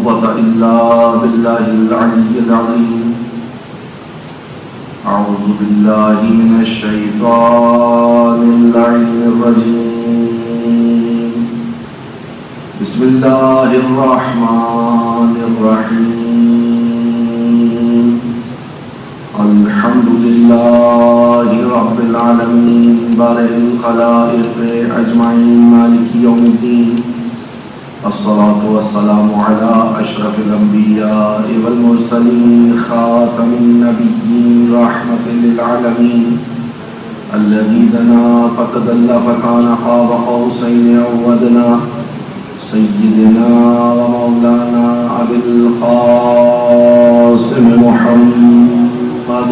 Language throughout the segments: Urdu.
قوة إلا بالله العلي العظيم. أعوذ بالله من الشيطان اللعين الرجيم. بسم الله الرحمن الرحيم. الحمد لله رب العالمين بارئ الخلائق أجمعين مالك يوم الدين. الصلاة والسلام على أشرف الأنبياء والمرسلين خاتم النبيين رحمة للعالمين الذي دنا فتدلى فكان قاب قوسين أو أدنى. سيدنا ومولانا أبي القاسم محمد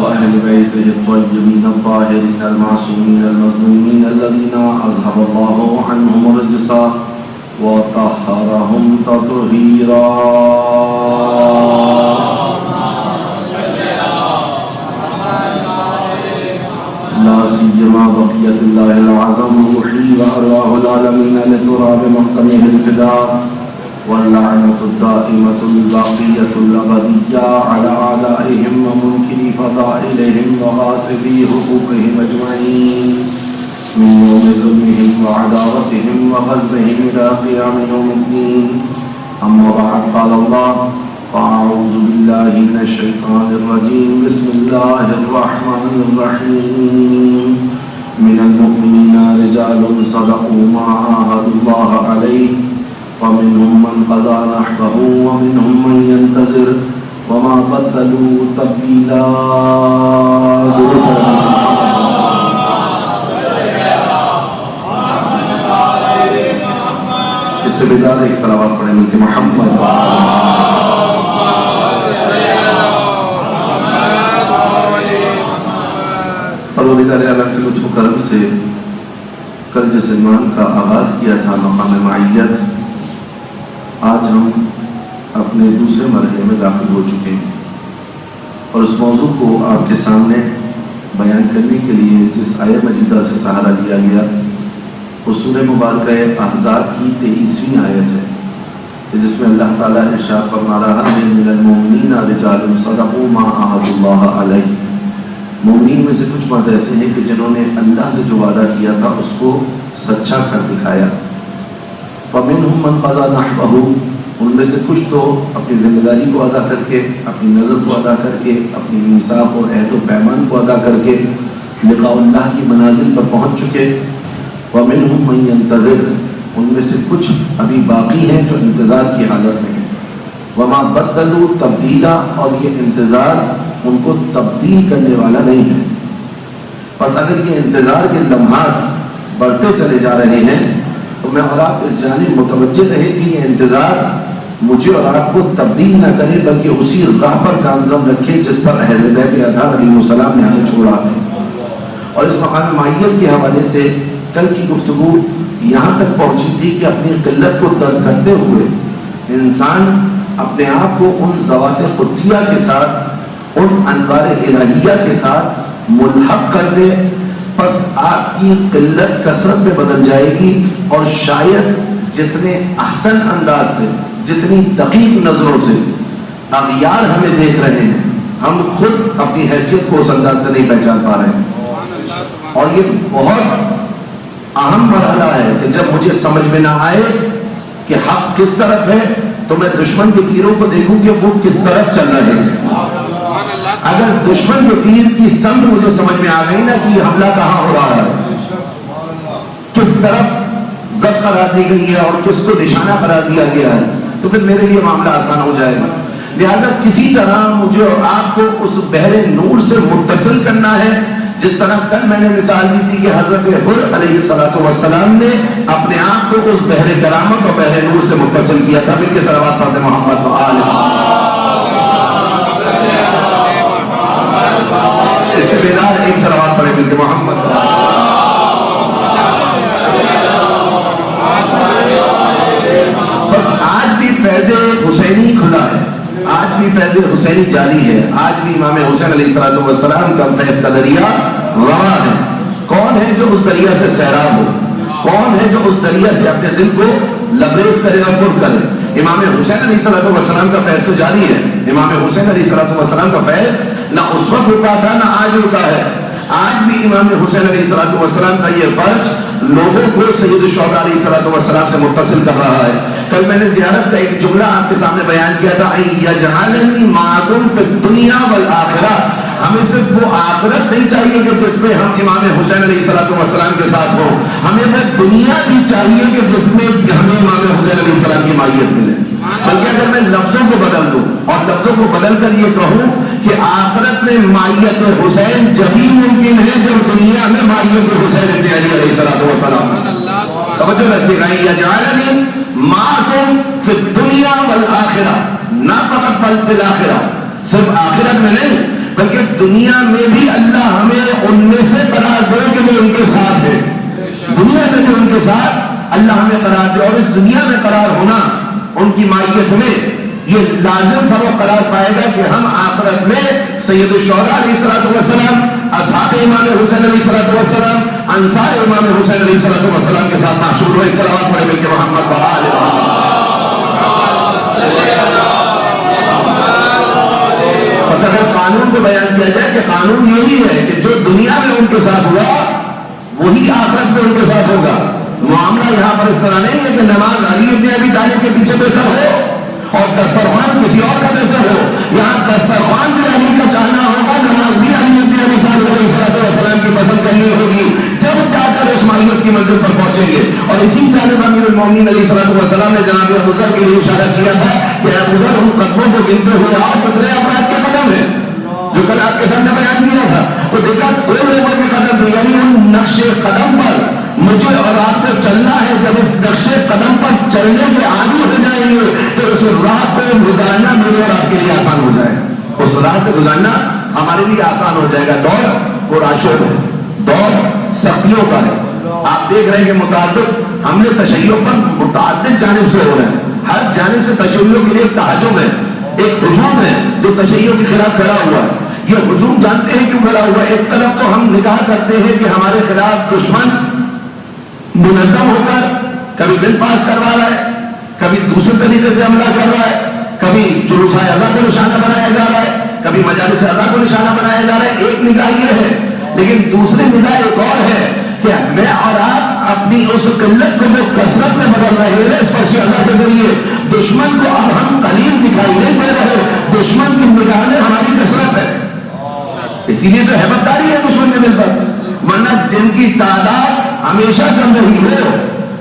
وأهل بيته الطيبين الطاهرين المعصومين المظلومين الذين أذهب الله عنهم الرجس وطهرهم تطهيرا. لا سيما بقية الله العظم روحي وأرواح العالمين لتراب مقدمه الفداء واللعنة الدائمة الباقية الأبدية على أعدائهم ومنكري فضائلهم وغاصبي حقوقهم أجمعين من يوم ظلمهم وعداوتهم وغزوهم إلى قيام يوم الدين. أما بعد قال الله فأعوذ بالله من الشيطان الرجيم. بسم الله الرحمن الرحيم. من المؤمنين رجال صدقوا ما عاهدوا الله عليه فمنهم من قضى نحبه ومنهم من ينتظر وما بدلوا تبديلا. اس سے بیدار ایک صلوات پڑھیں ملک محمد. پروردگار عالم کے لطف و کرم سے کل جس عنوان کا آغاز کیا تھا مقام معیت، آج ہم اپنے دوسرے مرحلے میں داخل ہو چکے ہیں اور اس موضوع کو آپ کے سامنے بیان کرنے کے لیے جس آیت مجیدہ سے سہارا لیا گیا وہ سورہ مبارکہ احزاب کی 23ویں آیت ہے، جس میں اللہ تعالیٰ ارشاد فرما رہا ہے من المؤمنین رجال صدقوا ما عاهدوا اللہ علیہ. مومنین میں سے کچھ مرد ایسے ہیں کہ جنہوں نے اللہ سے جو وعدہ کیا تھا اس کو سچا کر دکھایا. فَمِنْهُمْ مَنْ قَضَى نَحْبَهُ، ان میں سے کچھ تو اپنی ذمہ داری کو ادا کر کے، اپنی نظر کو ادا کر کے، اپنی میثاق اور عہد و پیمان کو ادا کر کے لقاء اللہ کی منازل پر پہنچ چکے. وَمِنْهُمْ مَنْ يَنْتَظِرُ، ان میں سے کچھ ابھی باقی ہیں جو انتظار کی حالت میں ہیں. وَمَا بَدَّلُوا تَبْدِيلًا، اور یہ انتظار ان کو تبدیل کرنے والا نہیں ہے. بس اگر یہ انتظار کے لمحات بڑھتے چلے جا رہے ہیں تو میں اور آپ اس جانب متوجہ رہے کہ یہ انتظار مجھے اور آپ کو تبدیل نہ کرے بلکہ اسی راہ پر گامزن رکھے جس پر اہل بیت اطہار علیہ السلام نے ہمیں چھوڑا ہے. اور اس مقام معیت کے حوالے سے کل کی گفتگو یہاں تک پہنچی تھی کہ اپنی قلت کو درک کرتے ہوئے انسان اپنے آپ کو ان ذوات قدسیہ کے ساتھ، ان انوار الہیہ کے ساتھ ملحق کر دے. پس آپ کی قلت کثرت میں بدل جائے گی اور شاید جتنے احسن انداز سے، جتنی دقیق نظروں سے اغیار ہمیں دیکھ رہے ہیں، ہم خود اپنی حیثیت کو اس انداز سے نہیں پہچان پا رہے ہیں. اور یہ بہت اہم مرحلہ ہے کہ جب مجھے سمجھ میں نہ آئے کہ حق کس طرف ہے تو میں دشمن کے تیروں کو دیکھوں کہ وہ کس طرف چل رہے ہیں. اگر دشمن کے تیر کی سمت مجھے سمجھ میں آ گئی نا کہ یہ حملہ کہاں ہو رہا ہے، کس طرف ضبط قرار دی گئی ہے اور کس کو نشانہ قرار دیا گیا ہے، تو پھر میرے لیے معاملہ آسان ہو جائے گا. لہذا کسی طرح مجھے اور آپ کو اس بحر نور سے متصل کرنا ہے. جس طرح کل میں نے مثال دی تھی کہ حضرت حر علیہ السلام نے اپنے آپ کو اس بحر کرامت اور بحر نور سے متصل کیا تھا. مل کے صلوات پڑھتے محمد و آل اس سے بیدار ایک صلوات پڑھے مل کے محمد. بس آج بھی فیض حسینی کھلا ہے، آج بھی فیض حسینی جاری ہے، آج بھی امام حسین علیہ السلام کا فیض کا دریا رواں ہے. کون کون ہے جو اس دریا سے سیراب ہو؟ کون ہے جو اس دریا سے اپنے دل کو لبریز کرے اور پر کرے؟ امام حسین علیہ السلام کا فیض تو جاری ہے. امام حسین علیہ السلام کا فیض نہ اس وقت رکا تھا نہ آج رکا ہے. آج بھی امام حسین علیہ السلام کا یہ فرض لوگوں کو سید الشہداء علیہ السلام سے متصل کر رہا ہے. کل میں نے زیارت کا ایک جملہ آپ کے سامنے بیان کیا تھا، یجعلنی معکم فی الدنیا والآخرہ. ہمیں صرف وہ آخرت نہیں چاہیے کہ جس میں ہم امام حسین علیہ السلام کے ساتھ ہوں، ہمیں وہ دنیا بھی چاہیے کہ جس میں ہمیں امام حسین علیہ السلام کی مائیت ملے. بلکہ اگر میں لفظوں کو بدل دوں اور لفظوں کو بدل کر یہ کہوں کہ آخرت میں مائیت حسین جبھی ممکن ہے جب دنیا میں مائیت حسین ابن علی علیہ السلام. توجہ رکھیے گا، یجعلنی معکم فی الدنیا والآخرہ، نہ فقط فی الآخرہ، صرف آخرت میں نہیں بلکہ دنیا میں بھی اللہ ہمیں ان میں سے قرار دے کہ وہ ان کے ساتھ ہے. دنیا میں بھی ان کے ساتھ اللہ ہمیں قرار دے، اور اس دنیا میں قرار ہونا ان کی مائیت میں یہ لازم سبب قرار پائے گا کہ ہم آخرت میں سید الشہداء علیہ السلام، اصحاب امام حسین علیہ السلام، انصار امام حسین علیہ السلام کے ساتھ محشور ہو. ایک صلوات پڑھے مل کے محمد وآل محمد. بس اگر قانون کو بیان کیا جائے کہ قانون یہی ہے کہ جو دنیا میں ان کے ساتھ ہوا وہی آخرت میں ان کے ساتھ ہوگا. معاملہ یہاں پر اس طرح نہیں ہے کہ نماز علی ابن ابی طالب کے پیچھے بہتر ہو اور دسترخوان کسی اور کا بہتر ہو. یہاں دسترخوان بھی علی کا چاہنا ہوگا، نماز بھی علی ابن ابی طالب علیہ السلام کی پسند کرنی ہوگی، جب جا کر اس مائیت کی منزل پر پہنچیں گے. اور اسی جانب امیر المومنین علیہ السلام نے جناب ابو ذر کے لیے اشارہ کیا تھا کہ ابو ذر ان قدموں کو گنتے ہوئے آپ کتنے افراد کے قدم ہیں جو کل آپ کے سامنے بیان کیا تھا. وہ دیکھا 2 لوگوں کے قدم، یعنی ان نقش قدم پر مجھے اور آپ کو چلنا ہے. جب اس نقش قدم پر چلنے کے عادی ہو جائیں گے تو اس راہ کو گزارنا میرے اور آپ کے لیے آسان ہو جائے گا. اس راہ سے گزارنا ہمارے لیے آسان ہو جائے گا. دور پرآشوب ہے، دور سختیوں کا ہے. آپ دیکھ رہے ہیں کہ متعدد حملے تشیع پر متعدد جانب سے ہو رہے ہیں. ہر جانب سے تشیع کے لیے ایک تہجم ہے، ایک ہجوم ہے جو تشیع کے خلاف کھڑا ہوا ہے. یہ ہجوم جانتے ہیں کیوں کھڑا ہوا ہے؟ ایک طرف تو ہم نگاہ کرتے ہیں کہ ہمارے خلاف دشمن منظم ہو کر کبھی بل پاس کروا رہا ہے، کبھی دوسرے طریقے سے حملہ کر رہا ہے، کبھی جلوس اعضاء کو نشانہ بنایا جا رہا ہے، کبھی مجالس اعضاء کو نشانہ بنایا جا رہا ہے. ایک نگاہ یہ ہے، لیکن دوسری نگاہ ایک اور ہے کہ میں اور آپ اپنی اس قلت کو جو کثرت میں بدل رہے ہیں اسپرشی اعضاء کے ذریعے. دشمن کو اب ہم قلیل دکھائی نہیں دے رہے، دشمن کی نگاہ میں ہماری کثرت ہے. اسی لیے تو ہیبت داری ہے دشمن کے دل پر، ورنہ جن کی تعداد ہمیشہ کم رہی ہو.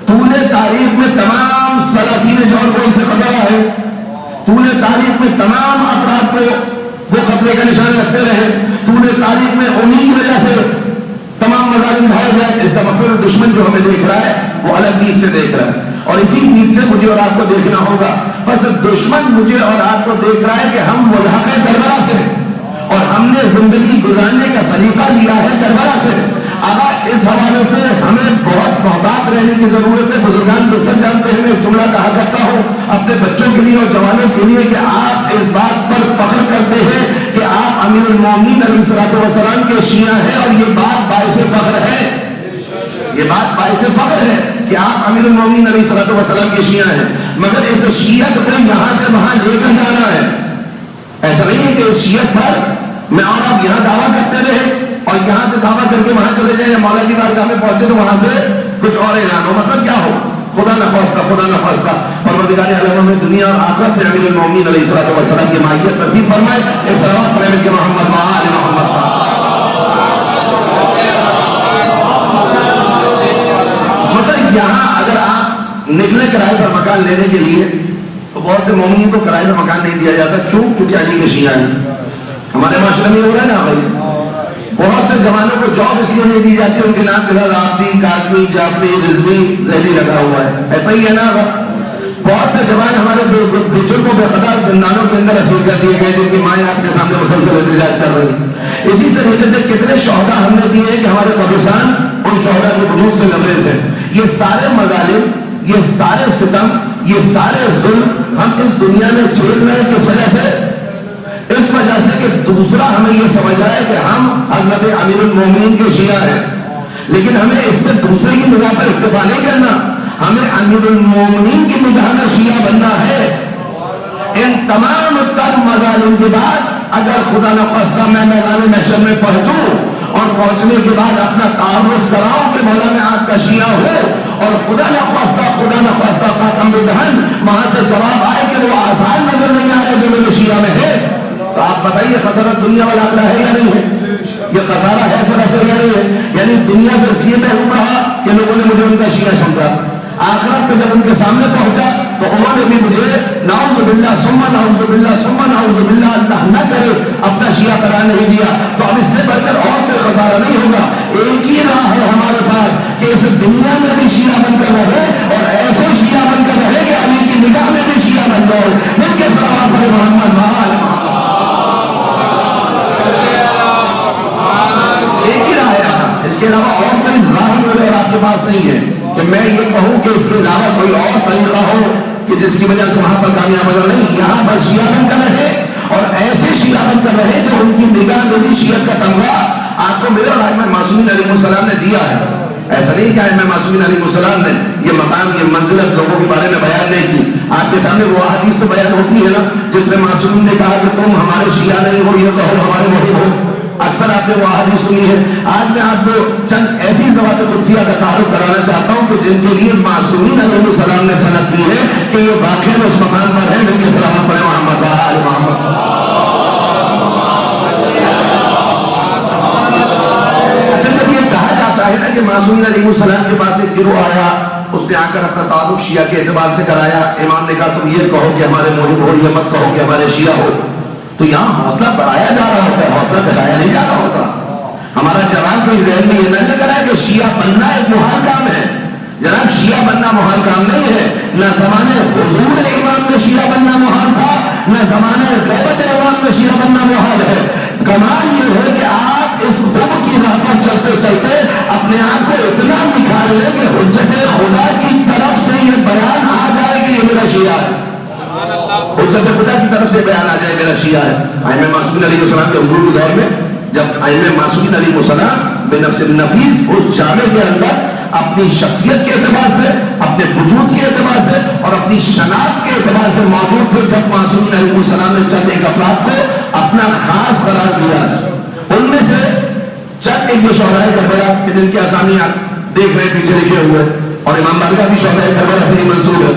طول تاریخ میں تمام سلاطین جور کو ان سے خطرہ ہے، طول تاریخ میں تمام افراد کو وہ خطرے کا نشان رکھتے رہے، طول تاریخ میں انہی کی وجہ سے تمام مظالم ڈھائے جائے. اس کا مقصد دشمن جو ہمیں دیکھ رہا ہے وہ الگ دید سے دیکھ رہا ہے، اور اسی دید سے مجھے اور آپ کو دیکھنا ہوگا. بس دشمن مجھے اور آپ کو دیکھ رہا ہے کہ ہم ملحق ہیں کربلا سے، اور ہم نے زندگی گزارنے کا سلیقہ لیا ہے کربلا سے. اب اس حوالے سے ہمیں بہت محتاط رہنے کی ضرورت ہے. بزرگان بہتر جانتے ہیں، میں ایک جملہ کہا کرتا ہوں اپنے بچوں کے لیے اور جوانوں کے لیے کہ آپ اس بات پر فخر کرتے ہیں کہ آپ امیر المومنین علیہ السلام کے شیعہ ہیں، اور یہ بات باعث فخر ہے. یہ بات باعث فخر ہے کہ آپ امیر المومنین علیہ السلام کے شیعہ ہیں. مگر اس شیعت کو یہاں سے وہاں لے کر جانا ہے. ایسا نہیں ہے کہ اس شیعت پر میں اور آپ یہاں دعویٰ کرتے رہے اور یہاں سے دعویٰ کر کے وہاں چلے جائیں، یا مولا کی بارگاہ میں پہنچے تو وہاں سے کچھ اور اعلان ہو. مطلب کیا ہو؟ خدا نخواستہ پروردگار عالم میں دنیا اور آخرت میں امیر المومنین علیہ السلام کی مائیت نصیب فرمائے. ایک صلوات پڑھے مل کے محمد وآل محمد. مطلب یہاں اگر آپ نکلے کرائے پر مکان لینے کے لیے تو بہت سے مومنین کو کرائے پر مکان نہیں دیا جاتا، چونکہ علی کے شیعہ ہیں. ہمارے معاشرے میں ہو رہا ہے نا بھائی. بہت سے جوانوں کو جاب اس لیے نہیں دی جاتی ان کے نام کے ساتھ آبدی، کاظمی، جعفری، رضوی، زیدی لگا ہوا ہے. ایسا ہی ہے نا. بہت سے جوان ہمارے بزرگوں کو بے قدر زندانوں کے اندر اسیر کر دیے گئے جن کی مائیں آپ کے سامنے مسلسل احتجاج کر رہی. اسی طریقے سے کتنے شہداء ہم نے دیے کہ ہمارے قبرستان ان شہداء کے وجود سے لبریز ہیں. یہ سارے مظالم، یہ سارے ستم، یہ سارے ظلم ہم اس دنیا میں جھیل رہے ہیں. کس وجہ سے؟ اس وجہ سے کہ دوسرا ہمیں یہ سمجھ رہا ہے کہ ہم حضرت امیر المومنین کے شیعہ ہیں. لیکن ہمیں اس پہ دوسرے کی نگاہ پر اکتفا نہیں کرنا، ہمیں امیر المومنین کی نگاہ میں شیعہ بننا ہے۔ ان تمام تر مظالم کے بعد اگر خدا نخواستہ میں میدان محشر میں پہنچوں اور پہنچنے کے بعد اپنا تعارف کراؤں کہ مولا میں آپ کا شیعہ ہوں، اور خدا نخواستہ خاتم بدہن وہاں سے جواب آئے کہ وہ آسان نظر نہیں آ رہے جو میرے شیعہ میں ہے، تو آپ بتائیے خسارت دنیا والا آخرہ ہے یا نہیں ہے؟ یہ خسارہ ہے سراسر یا نہیں ہے؟ یعنی دنیا سے اس لیے محروم رہا کہ لوگوں نے مجھے ان کا شیعہ سمجھا، آخرت پہ جب ان کے سامنے پہنچا تو انہوں نے بھی مجھے نعوذ باللہ ثم نعوذ باللہ ثم نعوذ باللہ اللہ نہ کرے اپنا شیعہ قرار نہیں دیا۔ تو اب اس سے بڑھ کر اور کوئی خسارہ نہیں ہوگا، ایک ہی راہ ہے ہمارے پاس کہ اس دنیا میں بھی شیعہ بن کر رہے اور ایسے شیعہ بن کر رہے کہ علی کی نگاہ میں بھی شیعہ بن جائے۔ مل کے صلوات پڑھے محمد وآل محمد۔ ایک ہی راہ ہے، اس کے علاوہ اور کوئی راہ میرے اور آپ کے پاس نہیں ہے کہ میں یہ کہوں کہ اس کے علاوہ کوئی اور طریقہ ہو کہ جس کی وجہ سے وہاں پر کامیاب ہو۔ نہیں، یہاں پر شیعہ بن کر رہے اور ایسے شیعہ بن کر رہے جو ان کی نگاہ میں بھی شیعت کا تمغہ آپ کو ملے اور ائمہ معصومین علیہ السلام نے دیا ہے۔ ایسا نہیں کہ ائمہ معصومین علیہ السلام نے یہ مقام یہ منزلت لوگوں کے بارے میں بیان نہیں کی۔ آپ کے سامنے وہ حدیث تو بیان ہوتی ہے نا جس میں معصومین نے کہا کہ تم ہمارے شیعہ نہیں ہو، یہ کہو ہمارے محب ہو۔ اکثر آپ نے وہ حدیث سنی ہے۔ آج میں آپ کو چند ایسی ذوات قدسیہ کا تعارف کرانا چاہتا ہوں کہ جن کے لیے معصومین علیہ السلام نے سند دی ہے کہ یہ واقعی اس مقام پر ہے۔ مل کے سلام پڑھے محمد وآل محمد۔ اچھا، جب یہ کہا جاتا ہے نا کہ معصومین علیہ السلام کے پاس ایک گروہ آیا، اس نے آ کر اپنا تعارف شیعہ کے اعتبار سے کرایا، امام نے کہا تم یہ کہو کہ ہمارے محب ہو، یہ مت کہو کہ ہمارے شیعہ ہو، تو یہاں حوصلہ بڑھایا جا رہا ہوتا ہے، حوصلہ گھٹایا نہیں جا رہا ہوتا۔ ہمارا جوان کو اس ذہن میں یہ نہ لگ رہا ہے کہ شیعہ بننا ایک محال کام ہے۔ جناب، شیعہ بننا محال کام نہیں ہے۔ نہ زمانے حضور امام میں شیعہ بننا محال تھا، نہ زمانے غیبت امام میں شیعہ بننا محال ہے۔ کمال یہ ہے کہ آپ اس غم کی راہ پر چلتے چلتے اپنے آپ کو اتنا نکھار لیں کہ حجت خدا کی طرف سے یہ بیان آ جائے کہ یہ میرا شیعہ ہے، حجت خدا کی طرف سے بیان آ جائے میرا شیعہ ہے۔ ائمہ معصومین علیہ السلام کے حضور کے دور میں جب ائمہ معصومین علیہ السلام بنفس النفیس اس جامع کے اندر اپنی شخصیت کے اعتبار سے، اپنے وجود کے اعتبار سے اور اپنی شناخت کے اعتبار سے موجود تھے، جب معصومین علیہ السلام نے چند ایک افراد کو اپنا خاص قرار دیا، ان میں سے چند ایک یہ شہدائے کربلا کہ جن کی اسامیاں دیکھ رہے پیچھے لکھے ہوئے، اور امام باقر بھی شہدائے کربلا سے ہی منسوب ہے۔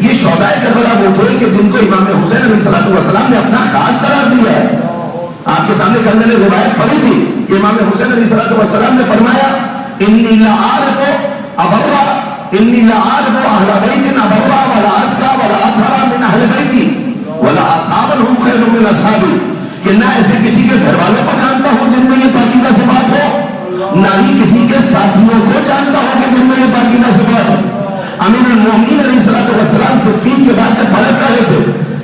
یہ شہدائے کربلا وہ تھے کہ جن کو امام حسین علیہ السلام نے اپنا خاص قرار دیا ہے۔ آپ کے سامنے کل میں نے روایت پڑھی تھی کہ امام حسین علیہ السلام نے فرمایا انی لا اعرف ابرا انی لا اعرف اہل بیت ابرا ولا اسکا ولا اطهر من اہل بیتی ولا اصحابهم خیر من اصحابی، کہ نہ ایسے کسی کے گھر والوں کو جانتا ہوں جن میں یہ پاکیزہ صفات ہو، نہ ہی کسی کے ساتھیوں کو جانتا ہوں کہ جن میں یہ پاکیزہ صفات ہو۔ امیر المومنین علیہ السلام صفین کے بعد جب پلٹ رہے تھے،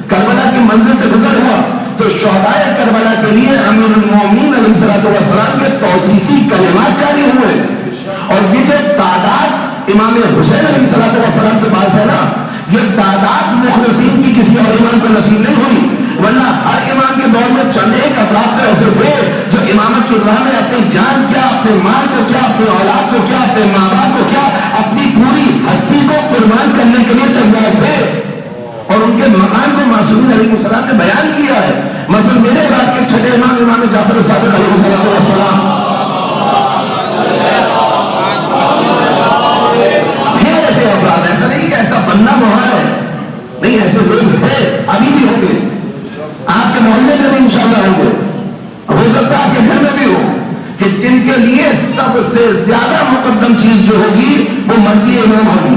کربلا کی منزل سے گزر ہوا تو شہدائے کربلا کے لیے امیر المومنین علیہ السلام کے توصیفی کلمات جاری ہوئے، اور یہ جو تعداد امام حسین علیہ السلام کے پاس ہے نا، یہ تعداد مخلصین کی کسی اور امام کو نصیب نہیں ہوئی، ورنہ ہر امام کے دور میں چند ایک افراد تو ایسے تھے جو امامت کی راہ میں اپنی جان کیا، اپنے مال کو کیا، اپنی اولاد کو کیا، اپنے ماں باپ کو کیا، اپنی پوری ہستی کو قربان کرنے کے لیے تیار تھے، اور ان کے مقام کو معصومین علیہ السلام نے بیان کیا ہے۔ مثلا میرے رات کے چھٹے امام امام جعفر صادق علیہ السلام تھے ایسے افراد، ایسا نہیں کہ ایسا بننا محال ہے، نہیں، ایسے لوگ ہیں، ابھی بھی ہوں گے، آپ کے محلے میں بھی انشاءاللہ ہوں گے، ہو سکتا ہے آپ کے گھر میں بھی ہو، کہ جن کے لیے سب سے زیادہ مقدم چیز جو ہوگی وہ مرضی امام ہوگی،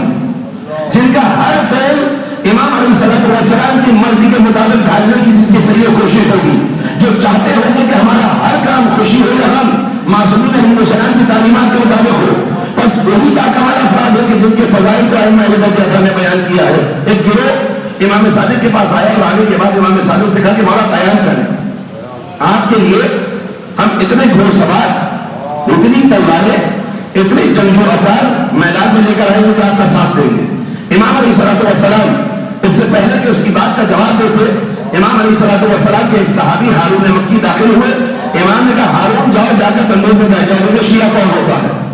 جن کا ہر فعل امام علیہ السلام کی مرضی کے مطابق ڈالنے کی جن کی صحیح کوشش ہوگی، جو چاہتے ہوں گے کہ ہمارا ہر کام خوشی ہو یا غم معصومین علیہ السلام کی تعلیمات کے مطابق ہو، بس وہی باکمال افراد ہے کہ جن کے فضائل کو ائمہ اہل بیت نے بیان کیا ہے۔ ایک گروہ امام صادق کے پاس آیا اور آنے کے بعد امام صادق نے کہا کہ مولا قیام کریں، آپ کے لیے ہم اتنے گھوڑ سوار، اتنی تلواریں، اتنے جنگجو افراد میدان میں لے کر آئیں گے کہ آپ کا ساتھ دیں گے۔ امام علیہ السلام اس سے پہلے کہ اس کی بات کا جواب دیتے، امام علیہ السلام کے ایک صحابی ہارون مکی داخل ہوئے، امام نے کہا ہارون جاؤ جا کر تندور میں بیٹھ جاؤ، شیعہ کون ہوتا ہے؟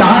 4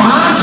5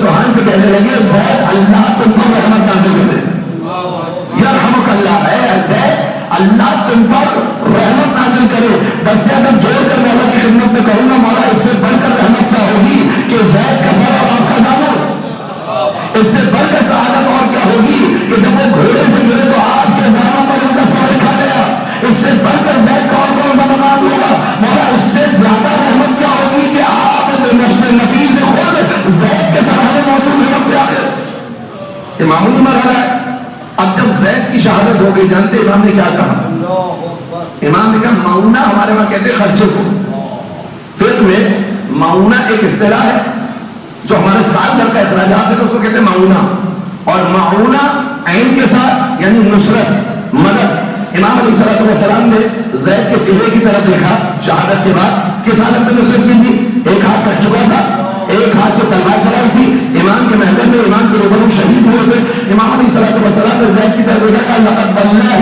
سبحان سے کہنے لگے زید اللہ تم پر رحمت نازل کرے، یرحمک اللہ، ہے زید اللہ تم پر رحمت نازل کرے۔ دستے اگر جوڑ کر مولا کی خدمت میں کہوں گا مولا اس سے بڑھ کر رحمت کیا ہوگی کہ زید کا سر اور آپ کا دامن، اس سے بڑھ کر سعادت اور کیا ہوگی کہ جب وہ گھوڑے سے گرے تو آپ کے دانوں پر ان کا سر رکھا گیا، اس سے بڑھ کر زید کا اور کون سا مقام ہوگا مولا، اس سے زیادہ رحمت کیا ہوگی کہ آپ نفس نفیس خود زید کے سرانے موجود ہیں وقت آخر۔ یہ معمولی مرحلہ ہے۔ اب جب زید کی شہادت ہو گئی جانتے امام نے کیا کہا؟ امام نے کہا معونہ، ہمارے وہاں کہتے خرچے کو، فقہ میں معونہ ایک اصطلاح ہے جو ہمارے سال بھر کا اخراجات ہے تو اس کو کہتے ہیں معونہ، اور معونہ عین کے ساتھ یعنی نصرت، مدد۔ امام علیہ السلام نے زید کے چہرے کی طرف دیکھا شہادت کے بعد، کس حالت میں نصرت کی تھی؟ ایک ہاتھ کٹ چکا تھا، ایک ہاتھ سے تلوار چلائی تھی، امام کے محضر میں امام کے روبرو شہید ہوئے تھے۔ امام علیہ السلام نے زید کی طرف دیکھا، کہا لقد باللہ،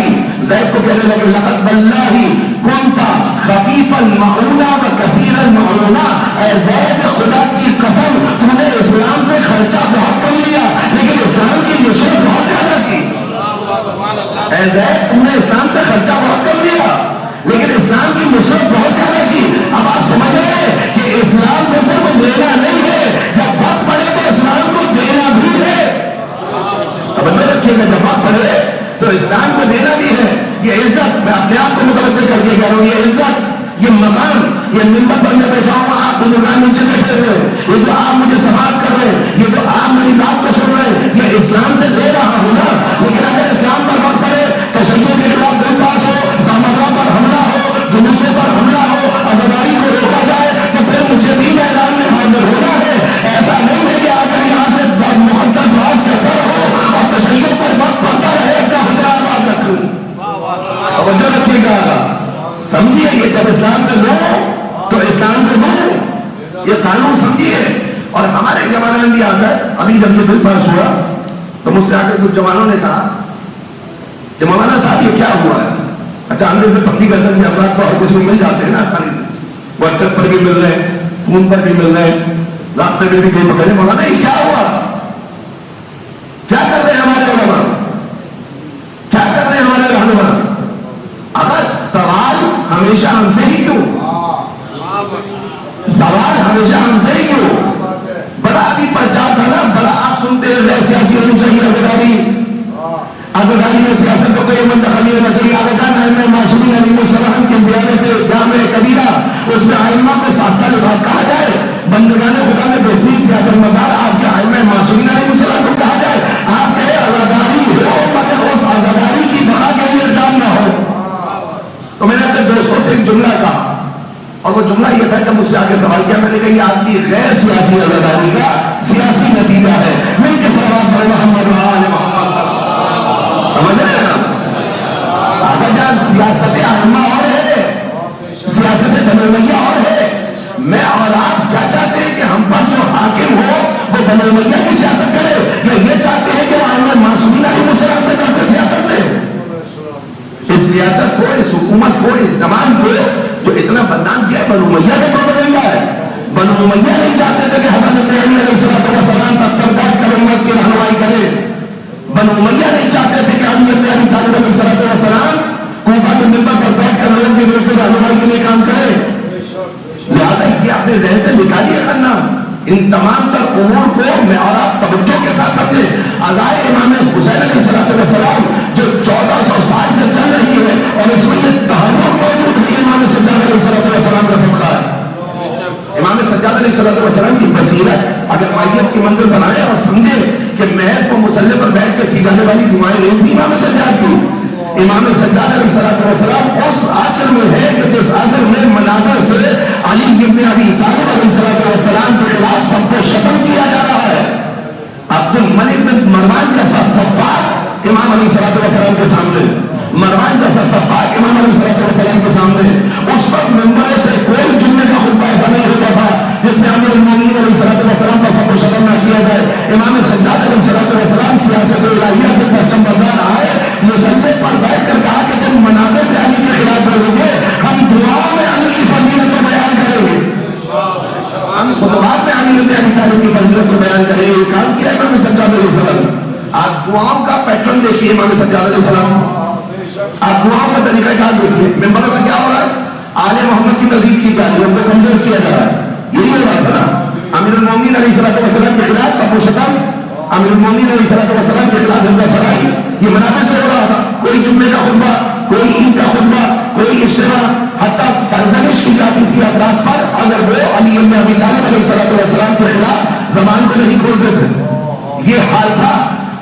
زید کو کہنے لگے لقد باللہ کنت خفیف المعونہ و کثیر المعونہ، اے زید خدا کی قسم تم نے اسلام سے خرچہ بہت کم لیا لیکن اسلام کی نصرت بہت زیادہ کی۔ اے زید تم نے اسلام سے خرچہ بہت کم لیا لیکن اسلام کی نصرت بہت زیادہ کی۔ اب آپ سمجھ رہے ہیں کہ اسلام سے صرف لینا نہیں ہے، جب وقت پڑے تو اسلام کو دینا بھی ہے۔ اب اندر رکھیے گا، جب وقت پڑے تو اسلام کو دینا بھی ہے۔ یہ عزت میں اپنے آپ کو متوجہ کر کے کہہ رہا ہوں، یہ عزت، یہ مقام، یہ منبر پر میں بیٹھا ہوں، آپ بزرگان نیچے بیٹھے ہوئے، یہ جو آپ مجھے سماعت کر رہے ہیں، یہ جو آپ میری بات کو سن رہے ہیں، یہ اسلام سے لے رہا ہوں نا۔ لیکن اگر اسلام پر وقت پڑے، تشیع کے خلاف بل پاس ہو، سامراج پر حملہ ہو، جلوسوں پر حملہ ہو، عزاداری کو روکا جائے تو پھر مجھے بھی میدان میں حاضر ہونا ہے۔ ایسا نہیں ہے کہ آگر یہاں سے مقدس واز کہتا رہو اور تشیع پر وقت پڑتا رہے، اپنا حجرہ آباد رکھوں۔ توجہ رکھیے گا، سمجھیے، یہ جب اسلام سے لو تو اسلام کو دو، یہ قانون سمجھیے۔ اور ہمارے جوانان بھی آ کر، ابھی جب یہ بل پاس ہوا تو مجھ سے آ کر کچھ جوانوں نے کہا کہ مولانا صاحب یہ کیا ہوا ہے؟ اچھا ہم جیسے پتلی گردن کے افراد تو ہر کسی کو مل جاتے ہیں نا آسانی سے، واٹس ایپ پر بھی مل رہے ہیں، فون پر بھی مل رہے ہیں، راستے میں بھی کہیں پکڑے، مولانا یہ کیا ہوا؟ کیا کر رہے ہیں ہمارے علماء؟ کیا کر رہے ہیں ہمارے رہنما؟ اگر سوال ہمیشہ ہم سے ہی کیوں؟ سوال ہمیشہ ہم سے ہی کیوں؟ بڑا ابھی پرچار تھا نا، بڑا آپ سنتے ہیں غیر سیاسی ہونی چاہیے، عزاداری میں سیاست کو کوئی منتقلی ہونا چاہیے۔ آگاہ میں معصومین علیہ السلام کی زیارت جامع کبیرہ، اس میں ائمہ کو 7 سال بعد کہا جائے، بندگان خدا میں بہترین سیاست مدار آپ کے ائمہ معصومین علیہ السلام کو کہا جائے، آپ کہے عزاداری ہو مگر اس عزاداری کی بقا کے لیے اقدام نہ ہو۔ تو میں نے اپنے دوستوں سے ایک جملہ کہا، اور وہ جملہ یہ تھا، جب مجھ سے آگے سوال کیا میں نے کہا یہ آپ کی غیر سیاسی عزاداری کا سیاسی نتیجہ ہے۔ مل کے سوال پڑھے محمد محمد، سمجھ رہے ہیں نا؟ آقا جان سیاست ائمہ اور ہے، سیاست بنو امیہ اور ہے۔ میں اور آپ کیا چاہتے ہیں کہ ہم پر جو حاکم ہو وہ بنو امیہ کی سیاست کرے، یا یہ چاہتے ہیں کہ وہ ائمہ معصومین علیہ السلام سے طرف سے سیاست لے؟ اس سیاست کو، اس حکومت کو، اس زمان کو جو اتنا بدنام کیا ہے بنو امیہ کا پروپیگنڈا ہے۔ بنو امیہ نہیں چاہتے تھے کہ حضرت علی علیہ السلام تک پر بیٹھ کر امت کی رہنمائی کرے۔ بنو امیہ نہیں چاہتے تھے کہ علی ابن ابی طالب علیہ السلام کوفہ کے منبر پر بیٹھ کر لوگوں کی روز کی رہنمائی کے لیے کام کرے۔ لہٰذا یہ اپنے ذہن سے نکالیے خناس، ان تمام تر امور کو میں اور آپ توجہ کے ساتھ سمجھیں۔ عزائے امام حسین علیہ السلام جو 1400 سال سے چل رہی ہے اور اس میں یہ تحرک موجود ہے، امام سجاد علیہ السلام کا صدقہ ہے۔ امام سجاد علیہ السلام کی بصیرت اگر مائیت کی منزل بنائے اور سمجھے کہ محض وہ مصلی پر بیٹھ کر کی جانے والی دعائیں نہیں تھی امام سجاد کی۔ امام سجاد علیہ السلام اس عصر میں ہے کہ جس عصر میں منابر سے علی ابن ابی طالب علیہ السلام کے خلاف سب کو شتم کیا جا رہا ہے۔ عبد الملک بن مروان جیسا سفاک امام علیہ السلام کے سامنے، مروان جیسا سفاک امام علیہ السلام کے سامنے، اس وقت ممبروں سے کوئی جمعے کا خطبہ ایسا نہیں ہوتا تھا جس میں امیر المومنین علیہ السلام پر سب کو شتم نہ کیا جائے۔ امام سجاد علیہ السلام سیاست الہیہ کے پرچم بردار آئے، مصلی پر بیٹھ کر کہا کہ تم منابر سے علی کے خلاف بولو گے، ہم دعا میں علی کی فضیلت کو بیان کریں گے، ہم خطبات میں علی ابن ابی طالب کی فضیلت کو بیان کریں گے. یہ کام کیا امام سجاد علیہ السلام. آپ دعاؤں کا پیٹرن دیکھیے امام سجاد علیہ السلام. آپ دعاؤں کا طریقہ کار دیکھیے. ممبروں سے کیا ہو رہا ہے؟ آل محمد کی تذیب کی جا رہی ہے, ان کو کمزور کیا جا رہا ہے. یہی ہو رہا تھا نا. امیر المومنین علیہ السلام کے خلاف ابو شتم, امیر المومنین علیہ السلام کے خلاف حمزہ سرائی, یہ منابر سے ہو رہا تھا. کوئی جمعے کا خطبہ, کوئی عید کا خطبہ, کوئی اجتماع, حتیٰ سرزنش کی جاتی تھی افراد پر اگر وہ علی بن ابی طالب علیہ السلام کے خلاف زبان کو نہیں کھولتے تھے. یہ حال تھا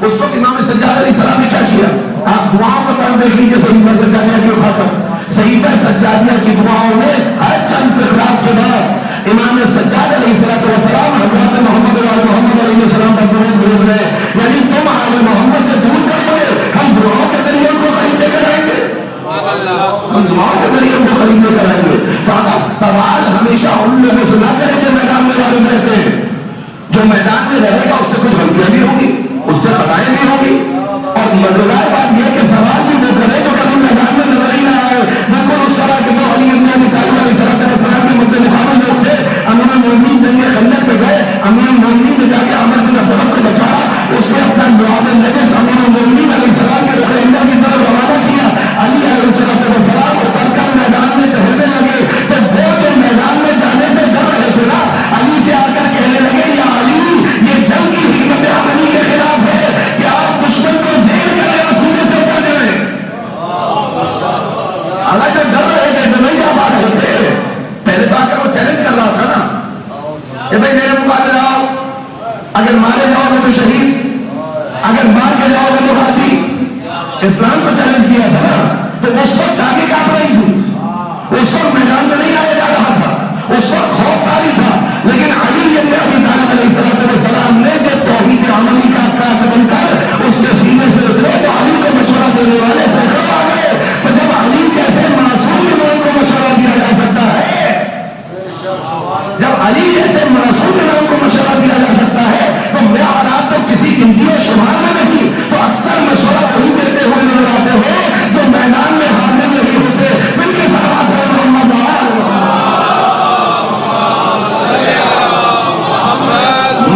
اس وقت. امام سجاد علیہ السلام نے کیا کیا؟ آپ دعاؤں کا طرز دیکھ لیجیے. صحیفہ سجادیہ کی اٹھا کر صحیفہ سجادیہ کی دعاؤں میں ہر چند فقرات کے بعد امام سجاد علیہ السلام حضرت محمد علیہ السلام پر درود بھیج رہے ہیں. یعنی تم آل محمد سے دور کرو گے, ہم دعاؤں کے ذریعے ان کو قریب لے کر آئیں گے. ہم دعاؤں کے ذریعے ان کو قریب لے کر آئیں گے. تو اگر سوال ہمیشہ ان لوگوں سے نہ کریں جو میدان میں غالب رہتے ہیں. جو میدان میں رہے گا اس سے کچھ غلطیاں بھی ہوں گی, اس سے خطائیں بھی ہوں گی. اور مزیدار بات یہ کہ سوال بھی وہ کرے جو کبھی میدان میں نظر ہی نہ آئے. بالکل اس طرح کے جو علی بن ابی طالب علیہ السلام کے مد مقابل لوگ تھے. امیر المومنین جنگ خندق پہ گئے, امیر المومنین نے جا کے عمر بن عبداللہ کو بچایا, اس نے اپنا لعاب نجس امیر المومنین علیہ السلام کے رخ اندر کی طرف روانہ کیا. علی علیہ السلام اتر کر میدان میں ٹہلنے لگے. جب وہ جو میدان میں جانے سے ڈر رہے تھے نا, علی سے آ کر کہنے لگے یا علی, یہ جنگ کی حکمت عملی کے خلاف ہے کہ آپ دشمن کو زیر کریں اور سینے سے اتر جائیں. حالانکہ ڈر رہے تھے, جو نہیں جا پا رہے تھے. پہلے تو آ کر وہ چیلنج کر رہا تھا نا کہ بھائی میرے مقابلے آؤ, اگر مارے جاؤ گے تو شہید, اگر مار کے جاؤ گے تو غازی. اسلام کو چیلنج کیا تھا نا. تو اس وقت آگے کاپ رہی تھی, اس وقت میدان میں نہیں آیا جا رہا تھا, اس وقت خوف طاری تھا. لیکن علی بن ابی طالب علیہ السلام نے جب توحید عملی کا کاج بن کر اس کے سینے سے اترے تو علی کو مشورہ دینے والے سینکڑوں آ گئے. تو جب علی جیسے معصوم امام کو مشورہ دیا جا سکتا ہے, جب علی جیسے معصوم امام کو مشورہ دیا جا سکتا ہے, تو میں اور آپ تو کسی گنتی و شمار میں نہیں, تو اکثر مشورہ وہی دیتے ہوئے نظر آتے ہیں جو میدان میں حاضر نہیں ہوتے. مل کے سلوات پڑھیں محمد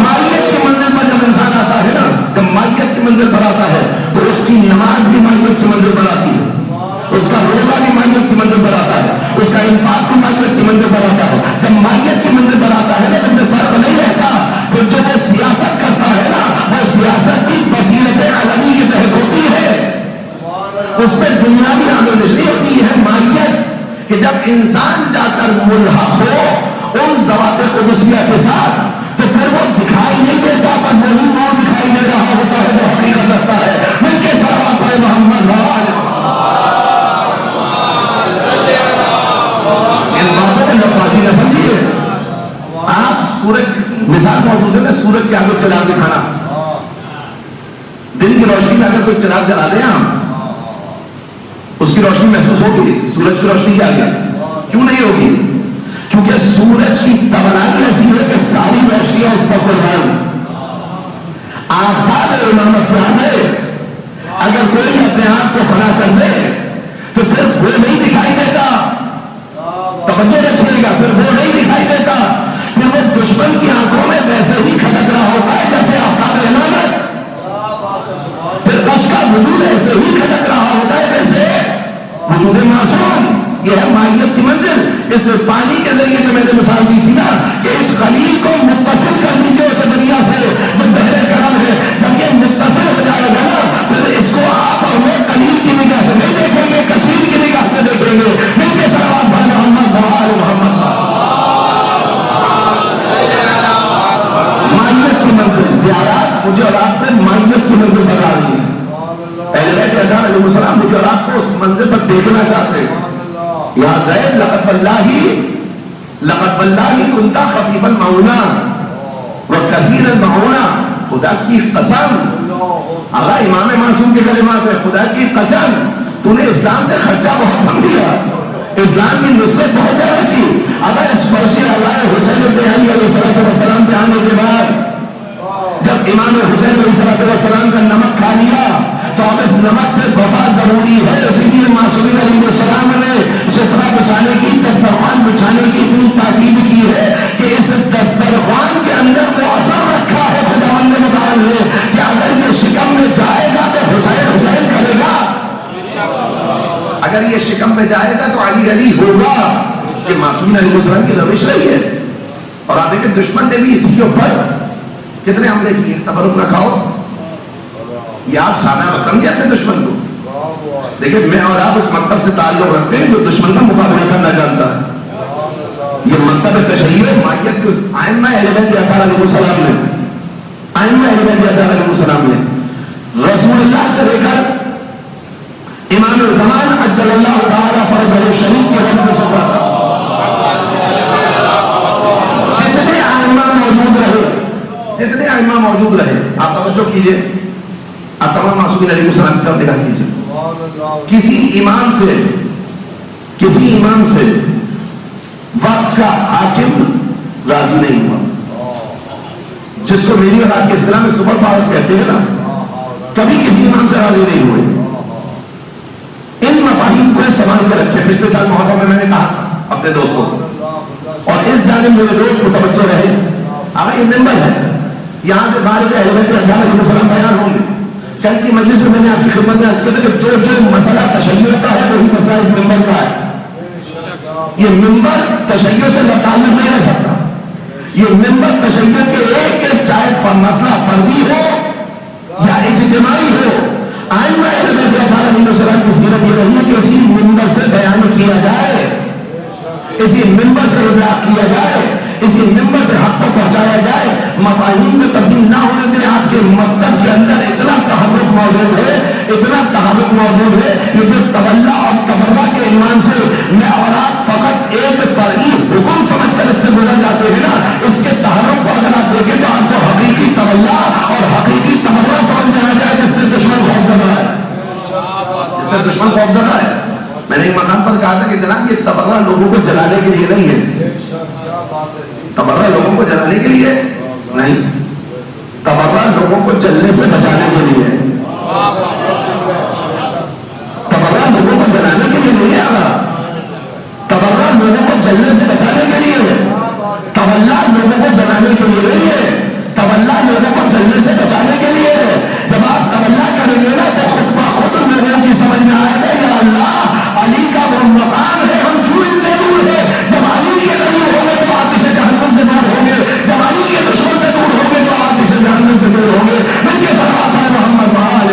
مائیت کی منزل پر جب انسان آتا ہے نا, جب مائیت کی منزل پر آتا ہے تو اس کی نماز بھی مائیت کی منزل پر آتی ہے, اس کا روزہ بھی مائیت کی منزل پر آتا ہے, اس کا انفاق بھی مائیت کی منزل پر آتا ہے. جب مائیت کی منزل پر آتا ہے نا, جب فرق نہیں رہتا, پھر جو وہ سیاست کرتا ہے نا, وہ سیاست کی بصیرت عالمی کے تحت ہوتی ہے, اس پہ دنیاوی آموزش نہیں ہوتی ہے. مائیت کہ جب انسان جا کر ملحق ہو ان ذوات قدسیہ کے ساتھ, تو پھر وہ دکھائی نہیں دیتا, بس وہی نور دکھائی دے رہا ہوتا ہے جو حقیقت رکھتا ہے. مل کے صلوات پڑھیں محمد. ان باتوں کو لفاظی نہ سمجھیے. آپ سورج مثال موجود ہے نا, سورج کے آگے چراغ دکھانا. دن کی روشنی میں اگر کوئی چراغ جلا دیں ہم, اس کی روشنی محسوس ہوگی, سورج کی روشنی کے آگے کیوں نہیں ہوگی؟ کیونکہ سورج کی توانائی ایسی ہے کہ ساری روشنیاں اس پر قربان. آفتاب امامت کیا ہے, اگر کوئی اپنے آپ کو فنا کر دے تو پھر وہ نہیں دکھائی دیتا. توجہ رکھیے گا, پھر وہ نہیں دکھائی دیتا, پھر وہ دشمن کی آنکھوں میں ویسے ہی کھٹک رہا ہوتا ہے جیسے آفتاب امامت. پھر اس کا وجود ایسے ہی کھٹک رہا ہوتا ہے جیسے وجود معصوم. یہ ہے مائیت کی منزل. اس پانی کے ذریعے جو میں نے مثال دی تھی نا کہ اس خلیل کو متصل کر دیجیے اس دریا سے جو بحر کرم ہے, جب یہ متصل ہو جائے گا نا, پھر اس کو آپ اور میں قلیل کی نگاہ سے نہیں دیکھیں گے, کثیر کی نگاہ سے دیکھیں گے. مل کے صلوات پڑھیں محمد وآل محمد. مائیت کی منزل, زیارات مجھے اور آپ پہ مائیت کی منزل بتا رہی ہے. اہل بیت اطہار علیہ السلام مجھے اور آپ کو اس منزل پر دیکھنا چاہتے ہیں. یا زید لقد واللہ کنتا خفیف المعونہ وکثیر المعونہ. خدا کی قسم, آقا امام معصوم کے کلمات ہے, خدا کی قسم تو نے اسلام سے خرچہ بہت کم دیا, اسلام کی نصرت بہت زیادہ کی. اگر اس فرشی اللہ حسین ابن علی علیہ السلام پہ آنے کے بعد جب امام حسین علیہ السلام کا نمک کھا لیا تو اب اس نمک سے وفا ضروری ہے. اسی لیے معصومین علیہ السلام نے سترہ بچھانے کی, دسترخوان بچھانے کی اتنی تاکید کی ہے کہ اس دسترخوان کے اندر وہ اثر رکھا ہے اگر یہ شکم پہ جائے گا تو علی علی ہوگا. کہ معصوم علیہ السلام کی روش رہی ہے. اور آپ دیکھیں دشمن نے بھی اسی کے اوپر کتنے حملے کیے. تبرک نہ کھاؤ. یہ آپ سادہ نہ سمجھے اپنے دشمن کو. دیکھیں میں اور آپ اس مکتب سے تعلق رکھتے ہیں جو دشمن کا مقابلہ کرنا جانتا ہے. یہ مکتب تشیع مائیت جو ائمہ اہل بیت اطہار علیہ السلام نے ائمہ اہل بیت اطہار علیہ السلام نے رسول اللہ سے لے کر امام الزمان عجل اللہ تعالی فرجہ الشریف کے وقت میں سوچا تھا. جتنے ائمہ موجود رہے آپ توجہ کیجئے. آپ تمام معصومین علیہ السلام کی طرف نگاہ کیجئے. کسی امام سے وقت کا حاکم راضی نہیں ہوا. جس کو میری اور آپ کے اصطلاح میں سپر پاورز کہتے ہیں نا, کبھی کسی امام سے راضی نہیں ہوئے. ان مفاہیم کو سنبھال کے رکھے. پچھلے سال محرم میں نے کہا اپنے دوستوں اور اس جانب میرے دوست متوجہ رہے. یہ ممبر ہے, یہاں سے باہر اہل بیت اطہار علیہ السلام بیان ہوں گے. کل کی مجلس میں نے آپ کی خدمت میں عرض کیا تھا کہ جو مسئلہ تشیع کا ہے وہی مسئلہ اس ممبر کا ہے. یہ ممبر تشیع سے تعلق نہیں رہ سکتا. یہ ممبر تشیع کے ایک چاہے مسئلہ فردی ہو یا اجتماعی ہو, ائمہ اہل بیت اطہار علیہ السلام کی سیرت یہ رہی ہے کہ اسی ممبر سے بیان کیا جائے, اسی ممبر سے ابلاغ کیا جائے, اسی ممبر سے حق تک پہنچایا جائے. مفاہیم میں تبدیل نہ ہونے دیں. آپ کے مکتب کے اندر اتنا تحرک موجود ہے, اتنا تحرک موجود ہے. یہ جو تولا اور تبرہ کے عنوان سے میں اور آپ فقط ایک فرعی حکم سمجھ کر اس سے گزر جاتے ہیں نا, اس کے تحرک کو اگر آپ دیکھیں تو آپ کو حقیقی تولا اور حقیقی تبرہ سمجھ میں آ جائے جس سے دشمن خوفزدہ ہے. جس سے دشمن خوفزدہ ہے. میں نے ایک مقام پر کہا تھا کہ جناب یہ تبرہ لوگوں کو جلانے کے لیے نہیں ہے. تبرہ لوگوں کو جلانے کے لیے نہیں, تبرہ لوگوں کو جلنے سے بچانے کے لیے ہے. تبرہ لوگوں کو جلانے کے لیے نہیں ہے. تبرہ لوگوں کو جلنے سے بچانے کے لیے ہے. تولا لوگوں کو جلانے کے لیے نہیں ہے. تولا لوگوں کو جلنے سے بچانے کے لیے ہے. جب آپ تولا کریں گے نا تو خود بخود لوگوں کی سمجھ میں آئے گا یا اللہ علی کا وہ مقام ہے, ہم کیوں ان سے دور ہے. جب علی کے قریب ہوں گے تو آتش جہنم سے دور ہوں گے, جب علی کے دشمن سے دور ہوں گے تو آتش جہنم سے دور ہوں گے. من کے صلوات علی محمد وآل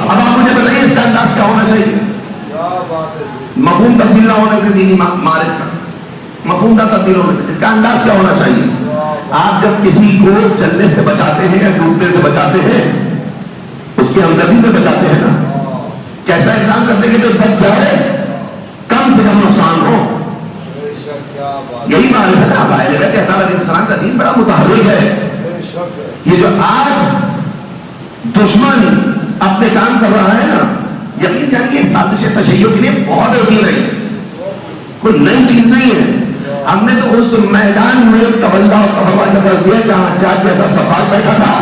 اب آپ مجھے بتائیے اس کا انداز کیا ہونا چاہیے. مفہوم تبدیل نہ ہونے سے دینی معرفت کا مفہوم نہ تبدیل ہونے سے اس کا انداز کیا ہونا چاہیے. آپ جب کسی کو جلنے سے بچاتے ہیں یا ڈوبنے سے بچاتے ہیں اس کی ہمدردی میں بچاتے ہیں نا, کیسا اقدام کرتے ہیں کہ جو بچ جائے کم سے کم نقصان ہو. یہی بات ہے نا. اہل بیت اطہار علیہ السلام کا دین بڑا متحرک ہے. یہ جو آج دشمن اپنے کام کر رہا ہے نا, یقین جانیے یہ سازش تشیع کے لیے بہت ہوتی ہے, کوئی نئی چیز نہیں ہے. ہم نے تو اس میدان میں تولا اور تبرہ کا درس دیا جہاں حجاج جیسا سفاک بیٹھا تھا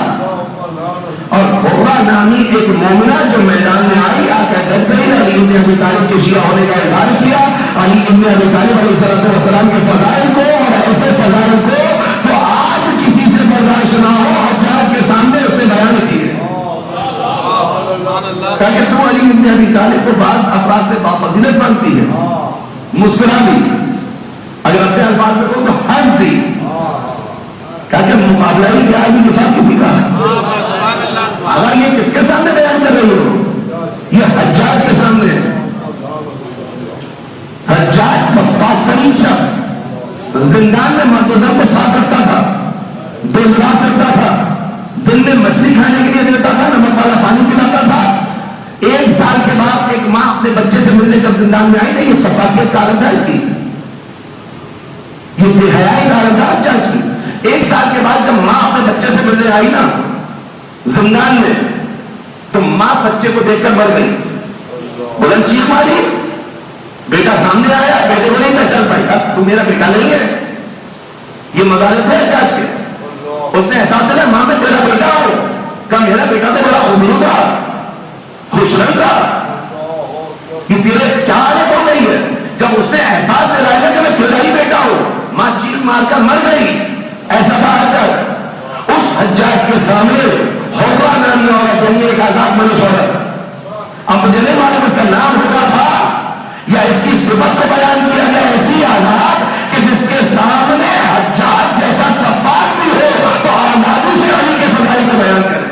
اور حرہ نامی ایک مومنہ جو میدان میں آئی آ کے ڈٹ گئی, علی ابن ابی طالب کے شیعہ ہونے کا اظہار کیا. علی ابن ابی طالب علیہ السلام کے فضائل کو اور ایسے فضائل کو تو آج کسی سے برداشت نہ ہو, حجاج کے سامنے اس نے بیان کیے. تاکہ تو علی ابن ابی طالب کو بعض افراد سے فضیلت مانگتی ہے, مسکرا دی, اگر اپنے الفاظ میں کہو تو ہنس دی. کہا کہ مقابلہ ہی کیا آدمی کے ساتھ کسی کا ہے. اگر یہ کس کے سامنے بیان کر رہی ہو, یہ حجاج کے سامنے. حجاج سفاک ترین شخص, زندان میں مرتزم کو صاف رکھتا تھا, دل راس رکھتا تھا, دن میں مچھلی کھانے کے لیے دیتا تھا, نمک والا پانی پلاتا تھا. 1 سال کے بعد ایک ماں اپنے بچے سے ملنے جب زندان میں آئی نا, یہ صفاقیت کا عالم تھا اس کی, یہ بے حیائی کا عالم تھا حجاج کی. 1 سال کے بعد جب ماں اپنے بچے سے ملنے آئی نا زندان میں, تو ماں بچے کو دیکھ کر مر گئی. بلند چیخ ماری, بیٹا سامنے آیا, بیٹے کو نہیں پہچان پائی. اب تو میرا بیٹا نہیں ہے. یہ مغالب ہے حجاج کے. اس نے احساس دیا ماں میں تیرا بیٹا ہوں. کہا میرا بیٹا تو بڑا خوبرو تھا, خوش رنگ تھا, یہ تیرے کیا حالت ہو گئی ہے. جب اس نے احساس دلایا کہ میں تیرا ہی بیٹا ہوں, ماں چیخ مار کر مر گئی. ایسا تھا حجاج. اس حجاج کے سامنے حرہ نامی اور اس کا نام ہوتا تھا، یا اس کی صفت کو بیان کیا گیا ایسی آزاد کہ جس کے سامنے حجاج جیسا سفاق بھی ہو تو آزادی سے علی کے فضائل کو بیان کرے؟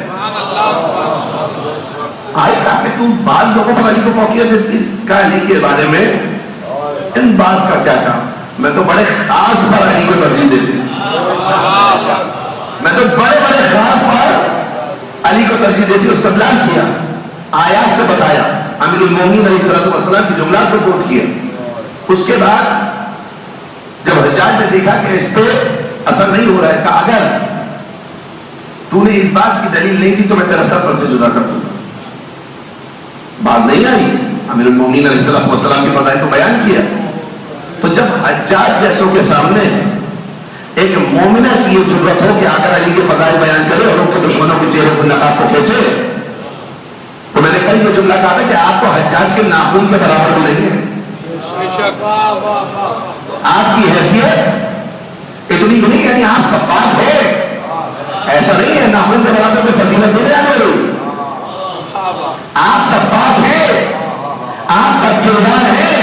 آئی کہا کہ تم بعض لوگوں پر علی کو فوقیت دیتی، کہا علی کے بارے میں ان بعض کا کیا کہا، میں تو بڑے خاص پر علی کو ترجیح دیتی، میں تو بڑے بڑے خاص پر علی کو ترجیح دیتی. استدلال کیا، آیات سے بتایا، امیر المومنین علیہ السلام کی جملات کو کوٹ کیا. اس کے بعد جب حجاج نے دیکھا کہ اس پہ اثر نہیں ہو رہا ہے، کہ اگر تو نے اس بات کی دلیل نہیں دی تو میں تیرا سر پر سے جدا کر دوں. بات نہیں آئی، امیر المومنین علیہ السلام کی فضائل کو بیان کیا. تو جب حجاج جیسوں کے سامنے ایک مومنہ کی یہ ضرورت ہو کہ آ کر علی کے فضائل بیان کرے اور ان کے دشمنوں کے چہرے سے نقاب کو کھینچے، تو میں نے کہا یہ جملہ کہا تھا کہ آپ تو حجاج کے ناخون کے برابر بھی نہیں ہیں. آپ کی حیثیت اتنی بھی نہیں، یعنی آپ سفاق ہے، ایسا نہیں ہے ناخون کے برابر میں فضیلت نہیں بیان ہو رہی. آپ سفاق ہیں، آپ بدکردار ہیں،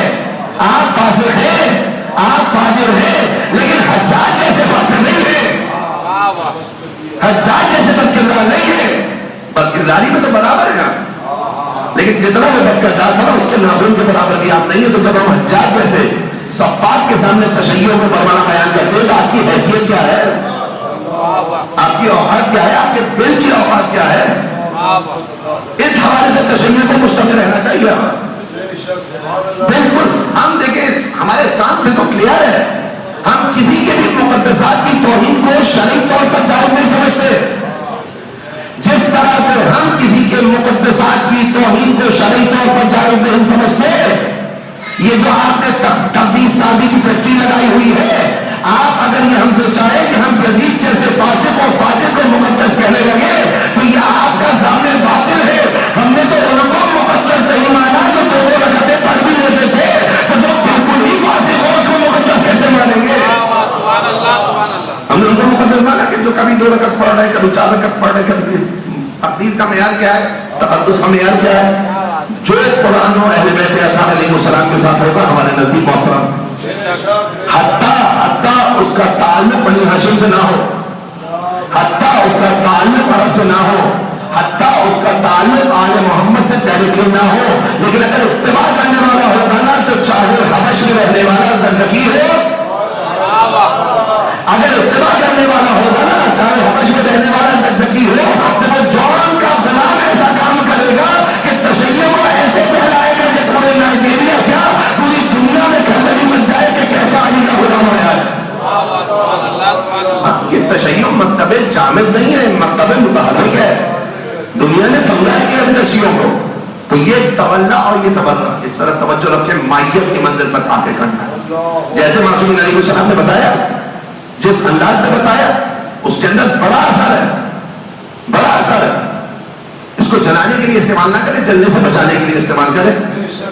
آپ فاسق ہیں، آپ فاجر ہیں، لیکن حجاج جیسے فاسق نہیں ہیں، حجاج جیسے بدکردار نہیں ہیں. بدکرداری میں تو برابر ہیں آپ، لیکن جتنا میں بدکردار تھا نا اس کے ناخون کے برابر بھی آپ نہیں ہیں. تو جب ہم حجاج جیسے سفاق کے سامنے تشیعوں کو برمانا بیان کرتے ہیں تو آپ کی حیثیت کیا ہے، آپ کی اوقات کیا ہے، آپ کے دل کی اوقات کیا ہے. اس حوالے سے تشیع کو مشتمل رہنا چاہیے. بالکل ہم دیکھیں ہمارے اسٹانس میں تو کلیئر ہے، ہم کسی کے بھی مقدسات کی توہین کو شرعی طور پر جائز نہیں سمجھتے. جس طرح سے ہم کسی کے مقدسات کی توہین کو شرعی طور پر جائز نہیں سمجھتے، یہ جو آپ نے تقدیس سازی کی فیکٹری لگائی ہوئی ہے، آپ اگر یہ ہم سے چاہیں کہ ہم یزید جیسے فاسق اور فاجر کو مقدس کہنے لگے تو یہ آپ کا ضامن باطل ہے. ہم نے تو ان کو مقدس نہیں مانا جو دو رکعتیں پڑھ بھی لیتے تھے، تو جو بالکل ہی فاسق ہو اس کو مقدس کیسے مانیں گے؟ ہم نے ان کو مقدس مانا کہ جو کبھی 2 رکعت پڑھ رہے، کبھی 4 رکعت پڑھ رہے. کبھی تقدیس کا معیار کیا ہے، تقدس کا معیار کیا ہے؟ جو قرآن و اہل بیت اطہار علیہ السلام کے ساتھ ہوگا ہمارے نزدیک محترم، حتیٰ اس کا تعلق بنی ہاشم سے نہ ہو، حتیٰ اس کا تعلق عرب سے نہ ہو، حتیٰ اس کا تعلق آل محمد سے ڈائریکٹلی نہ ہو، لیکن اگر اتباع کرنے والا ہوگا نا تو چاہے حبش میں رہنے والا زرزکی ہو، اگر اتباع کرنے والا ہوگا نا چاہے حبش میں رہنے والا زرزکی ہو، تو وہ جون کا غلام ایسا کام کرے گا کہ تشیع کو ایسے پھیلائے گا کہ پورے نائجیریا کیا پوری دنیا میں گھر نہیں بن جائے کہ کیسا علی کا غلام آیا ہے. یہ تشیع مکتب جامد نہیں ہے، مکتب متحرک ہے. دنیا نے سمجھا کہ اب تشیعوں کو تو یہ تولا اور یہ تبرع اس طرح توجہ رکھے مائیت کی منزل پر آ کے کرنا ہے. جیسے معصومین علیہ السلام نے بتایا، جس انداز سے بتایا اس کے اندر بڑا اثر ہے، بڑا اثر ہے. اس کو جلانے کے لیے استعمال نہ کریں، جلنے سے بچانے کے لیے استعمال کریں.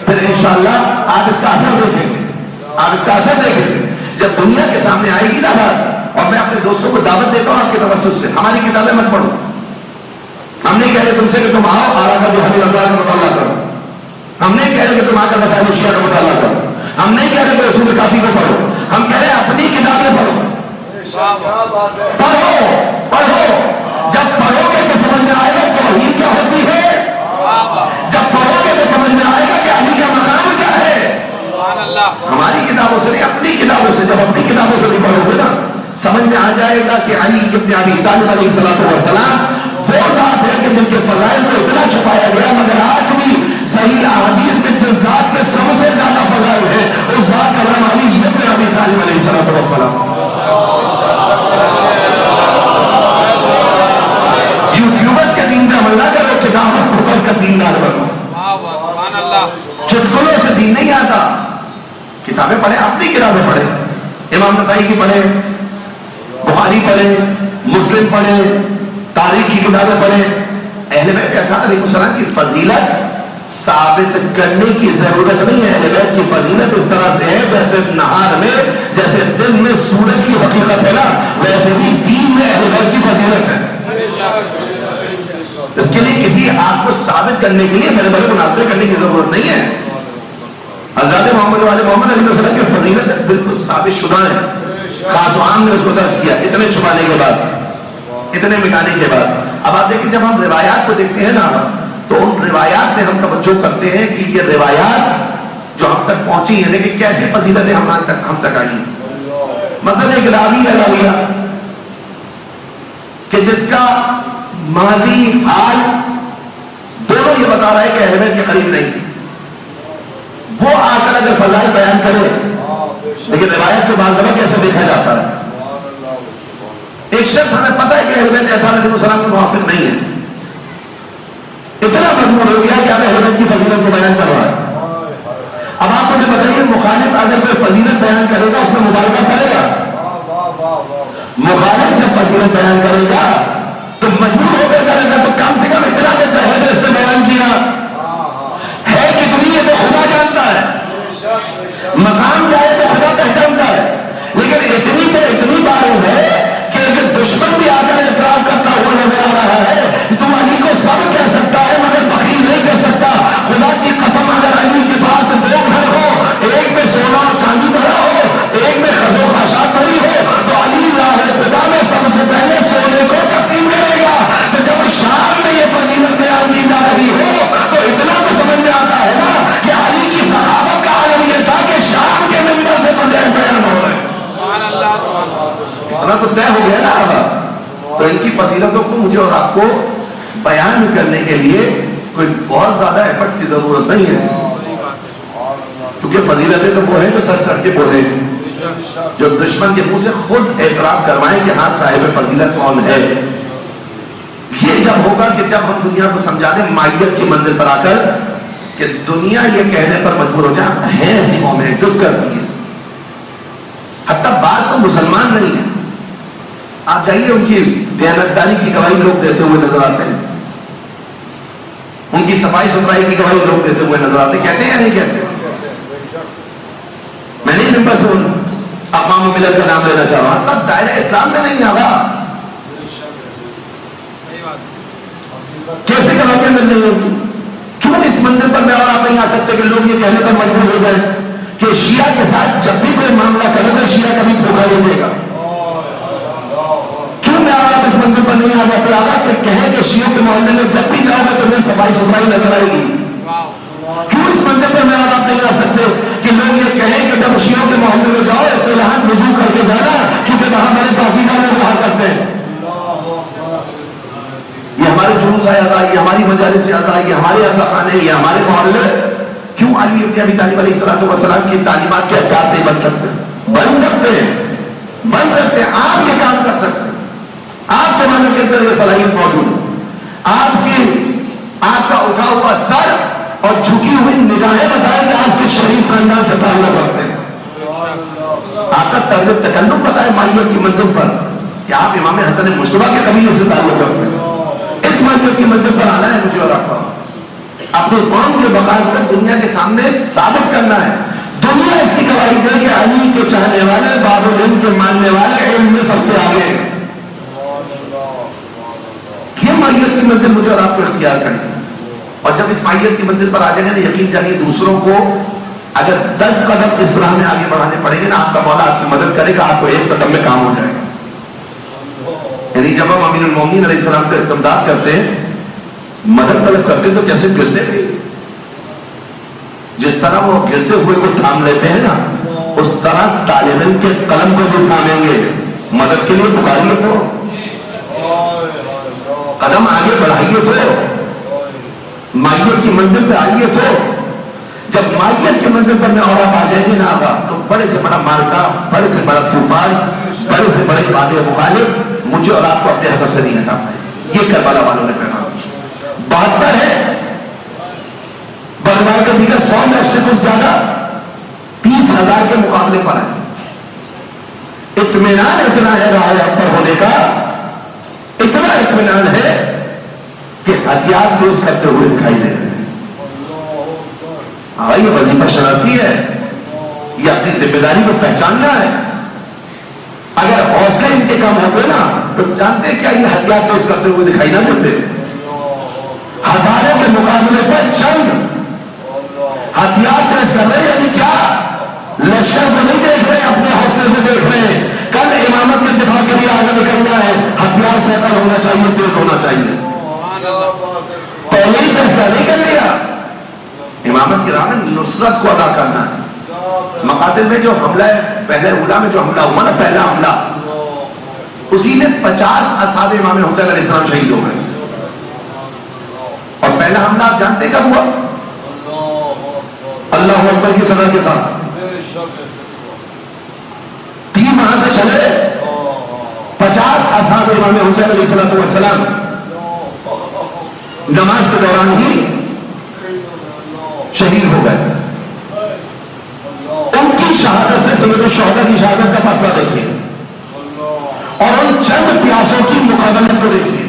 پھر انشاءاللہ آپ اس کا اثر دیکھیں گے، آپ اس کا اثر دیکھیں گے. جب دنیا کے سامنے آئے گی نا بات، اور میں اپنے دوستوں کو دعوت دیتا ہوں آپ کے توسط سے، ہماری کتابیں مت پڑھو. ہم نہیں کہہ رہے تم سے کہ تم آؤ آ کر جو حبیب اللہ کا مطالعہ کرو، ہم نہیں کہہ رہے کہ تم آ کر مسائل شیعہ کا مطالعہ کرو، ہم نہیں کہہ رہے کہ اصول کافی کو پڑھو، ہم کہہ رہے ہیں اپنی کتابیں پڑھو. پڑھو جب پڑھو گے تو سمجھ میں آئے گا توحید کیا ہوتی ہے، جب پڑھو گے تو سمجھ میں آئے گا کہ علی کا مقام کیا ہے. ہماری کتابوں سے نہیں، اپنی کتابوں سے. جب اپنی کتابوں سے نہیں پڑھو گے نا سمجھ میں آ جائے گا کہ علی ابن ابی طالب علیہ السلام وہ ذات ہے کہ جن کے فضائل کو اتنا چھپایا گیا، مگر آج بھی صحیح احادیث میں جس ذات کے سب سے زیادہ فضائل ہیں اس ذات کا نام علی ابن ابی طالب علیہ السلام. یوٹیوبرز کے دین کا عمل نہ کرو، کتابوں کو پڑھ کر دیندار بنو. چٹکلوں سے دین نہیں آتا. کتابیں پڑھیں، اپنی کتابیں پڑھیں. امام نسائی کی پڑھیں، بخاری پڑھیں، مسلم پڑھیں، تاریخ کی کتابیں پڑھیں. اہل بیت اطہار علیہ السلام کی فضیلت ثابت کرنے کی ضرورت نہیں ہے. اہل بیت کی فضیلت اس طرح سے ہے جیسے نہار میں، جیسے دن میں سورج کی حقیقت ہے نا، ویسے بھی دین میں اہل بیت کی فضیلت ہے. اس کے لیے یہ کسی آپ کو ثابت کرنے کے لیے بڑے بڑے مناظرے کرنے کی ضرورت نہیں ہے. حضرت محمد والے محمد علیہ وسلم کی فضیلت بالکل ثابت شدہ ہے. خاص و عام نے اس کو درج کیا اتنے چھپانے کے بعد, اتنے مٹانے کے بعد. اب آپ دیکھیں جب ہم روایات کو دیکھتے ہیں نا تو ان روایات میں ہم توجہ کرتے ہیں کہ یہ روایات جو ہم تک پہنچی ہیں لیکن کیسی فضیلتیں ہم تک آئی ہیں. مثلا ایک راوی ہے راویہ کہ جس کا ماضی حال دونوں یہ بتا رہا ہے کہ اہل بیت کے قریب نہیں, وہ آ کر اگر فضائل بیان کرے لیکن روایت کے بعض دفعہ کیسے دیکھا جاتا ہے. ایک شخص ہمیں پتہ ہے کہ اہل بیت اطہار علیہ السلام کے موافق نہیں ہے, اتنا مجبور ہو گیا کہ اب اہل بیت کی فضیلت کو بیان کر رہا ہے. اب آپ مجھے بتائیے مخالف اگر کوئی فضیلت بیان کرے گا اس میں مبالغہ کرے گا؟ مخالف جب فضیلت بیان کرے گا تو مجبور ہو کر کرے گا, تو کم سے کم اتنا دیتا ہے جو اس نے بیان کیا ہے کتنی ہے تو خدا جانتا ہے, مقام کیا ہے تو خدا پہچانتا ہے. لیکن اتنی بارز ہے کہ اگر دشمن بھی آ کر اعتراف کرتا ہوا نظر آ رہا ہے تو علی کو سب کہہ سکتا ہے مگر بخیل نہیں کہہ سکتا. خدا کی قسم اگر علی کے پاس دو گھر ہو, ایک میں سونا اور چاندی بھرا ہو, ایک میں خز و خاشاک بھری ہو, تو علی راہ خدا میں سب سے پہلے سونے کو تقسیم کرے گا. تو جب شام میں یہ فضیلت بیان کی جا رہی ہو تو اتنا تو سمجھ میں آتا ہے نا کہ علی کی صحابت کا عالم یہ تھا کہ شام کے منبر سے فضیلت بیان ہو رہے. اتنا تو طے ہو گیا نا. اب تو ان کی فضیلتوں کو مجھے اور آپ کو بیان کرنے کے لیے کوئی بہت زیادہ ایفرٹس کی ضرورت نہیں ہے, کیونکہ فضیلتیں تو وہ ہیں جو سر چڑھ کے بولے, جو دشمن کے منہ سے خود اعتراف کروائیں کہ ہاں صاحب فضیلت کون ہے. یہ جب ہوگا کہ جب ہم دنیا کو سمجھا دیں مائیت کی منزل پر آ کر کہ دنیا یہ کہنے پر مجبور ہو جائے ہے ایسی قومیں ایگزسٹ کرتی ہیں, حتیٰ بعض تو مسلمان نہیں ہیں. آپ جائیے ان کی دیانتداری کی گواہی لوگ دیتے ہوئے نظر آتے ہیں, ان کی صفائی ستھرائی کی گواہی لوگ دیتے ہوئے نظر آتے ہیں. کہتے ہیں یا نہیں کہتے؟ میں نہیں ممبر سے اقوام ملت کا نام لینا چاہ رہا ہوں, تب دائرہ اسلام میں نہیں آگا. کیسے گواہیاں مل رہی ہوگی؟ کیوں اس منزل پر میں اور آپ نہیں آ سکتے کہ لوگ یہ کہنے پر مجبور ہو جائیں کہ شیعہ کے ساتھ جب بھی کوئی معاملہ کرے گا شیعہ کبھی دھوکہ نہیں دے گا؟ کیوں میں اور آپ اس منزل پر نہیں آ جاتے آگا کہ کہیں کہ شیعوں کے محلے میں جب بھی جاؤ گے تو میں صفائی ستھرائی نظر آئے گی؟ کیوں اس منزل پر میں اور آپ نہیں آ سکتے کہ لوگ یہ کہیں کہ جب شیعوں کے محلے میں جاؤ اصطلاحاً رجوع کر کے جانا کیونکہ وہاں ہمارے تحقیقات میں رہا کرتے ہیں. یہ ہمارے جلوس آزا, یہ ہماری مجالس آزا, یہ ہمارے آزا خانے, یہ ہمارے محلے. کیوں علی ابن ابی طالب علیہ السلام کی تعلیمات کے احکام نہیں بن سکتے؟ بن سکتے ہیں, بن سکتے ہیں. آپ یہ کام کر سکتے ہیں, آپ زمانے کے اندر یہ صلاحیت موجود ہے. آپ کا اٹھا ہوا سر اور جھکی ہوئی نگاہیں بتائیں کہ آپ کس شریف خاندان سے تعلق رکھتے ہیں. آپ کا طرز تکلم بتائے مائیت کی منزل پر کہ آپ امام حسن مجتبیٰ کے قبیلے سے تعلق رکھتے ہیں. اس منزل کی منزل پر آنا ہے مجھے اور آپ کو, اپنے قوم کے بقا پر دنیا کے سامنے ثابت کرنا ہے. دنیا اس کی گواہی دے کہ علی کے چاہنے والے, باب العلم کے ماننے والے علم میں سب سے آگے ہیں. یہ مائیت کی منزل مجھے اور آپ کو اختیار کرنی ہے. اور جب اس مائیت کی منزل پر آ جائیں گے نا یقین جانیے دوسروں کو اگر 10 قدم اسلام میں آگے بڑھانے پڑیں گے نا آپ کا مولا آپ کی مدد کرے گا, آپ کو 1 قدم میں کام ہو جائے گا. یعنی جب ہم امین المومنین علیہ السلام سے استمداد کرتے ہیں, مدد طلب کرتے ہیں تو کیسے گرتے بھی, جس طرح وہ گرتے ہوئے کو تھام لیتے ہیں نا اس طرح طالب علم کے قلم کو جو تھامیں گے مدد کے لیے پکاریے تو قدم آگے بڑھائیے تو مائیت کی منزل پہ آئیے تو. جب مائیت کی منزل پر میں اور آپ آ جائیں گے نا آگا تو بڑے سے بڑا مارکا, بڑے سے بڑا طوفان, بڑے سے بڑے بادے مخالف مجھے اور آپ کو اپنے ہدف سے نہیں ہٹا پائے. یہ کربلا والوں نے کہا 72 ہے, بغداد کا دیگر 100 میں اس سے کچھ زیادہ 30,000 کے مقابلے پر ہے. اطمینان اتنا ہے رائے اکبر ہونے کا, اتنا اطمینان ہے کہ ہتھیار پیش کرتے ہوئے دکھائی دے رہے ہیں. ہاں یہ وظیفہ شناسی ہے, یہ اپنی ذمہ داری کو پہچاننا ہے. اگر حوصلے ان کے کم ہوتے نا تو جانتے کیا یہ ہتھیار پیش کرتے ہوئے دکھائی نہ دیتے. ہزاروں کے مقابلے پر چند ہتھیار پیش کر رہے ہیں. یعنی کیا لشکر کو نہیں دیکھ رہے, اپنے حوصلے کو دیکھ رہے ہیں. کل امامت کے دفاع کے لیے آگے نکلنا ہے, ہتھیار سیکل ہونا چاہیے, تیز ہونا چاہیے. پہلے ہی فیصلہ نہیں کر لیا. امامت کی راہ میں نصرت کو ادا کرنا ہے. مقاتل میں جو حملہ ہے, پہلے اولا میں جو حملہ ہوا نا, پہلا حملہ, اسی میں 50 اصحاب امام حسین علیہ السلام شہید ہو گئے. اور پہلا حملہ آپ جانتے کب ہوا؟ اللہ اکبر کی صدا کے ساتھ. 3 وہاں سے چلے, 50 اصحاب امام حسین علیہ السلام نماز کے دوران ہی شہید ہو گئے. ان کی شہادت سے سید الشہداء کی شہادت کا فاصلہ دیکھیے, اور ان چند پیاسوں کی مقابلت کو دیکھیے,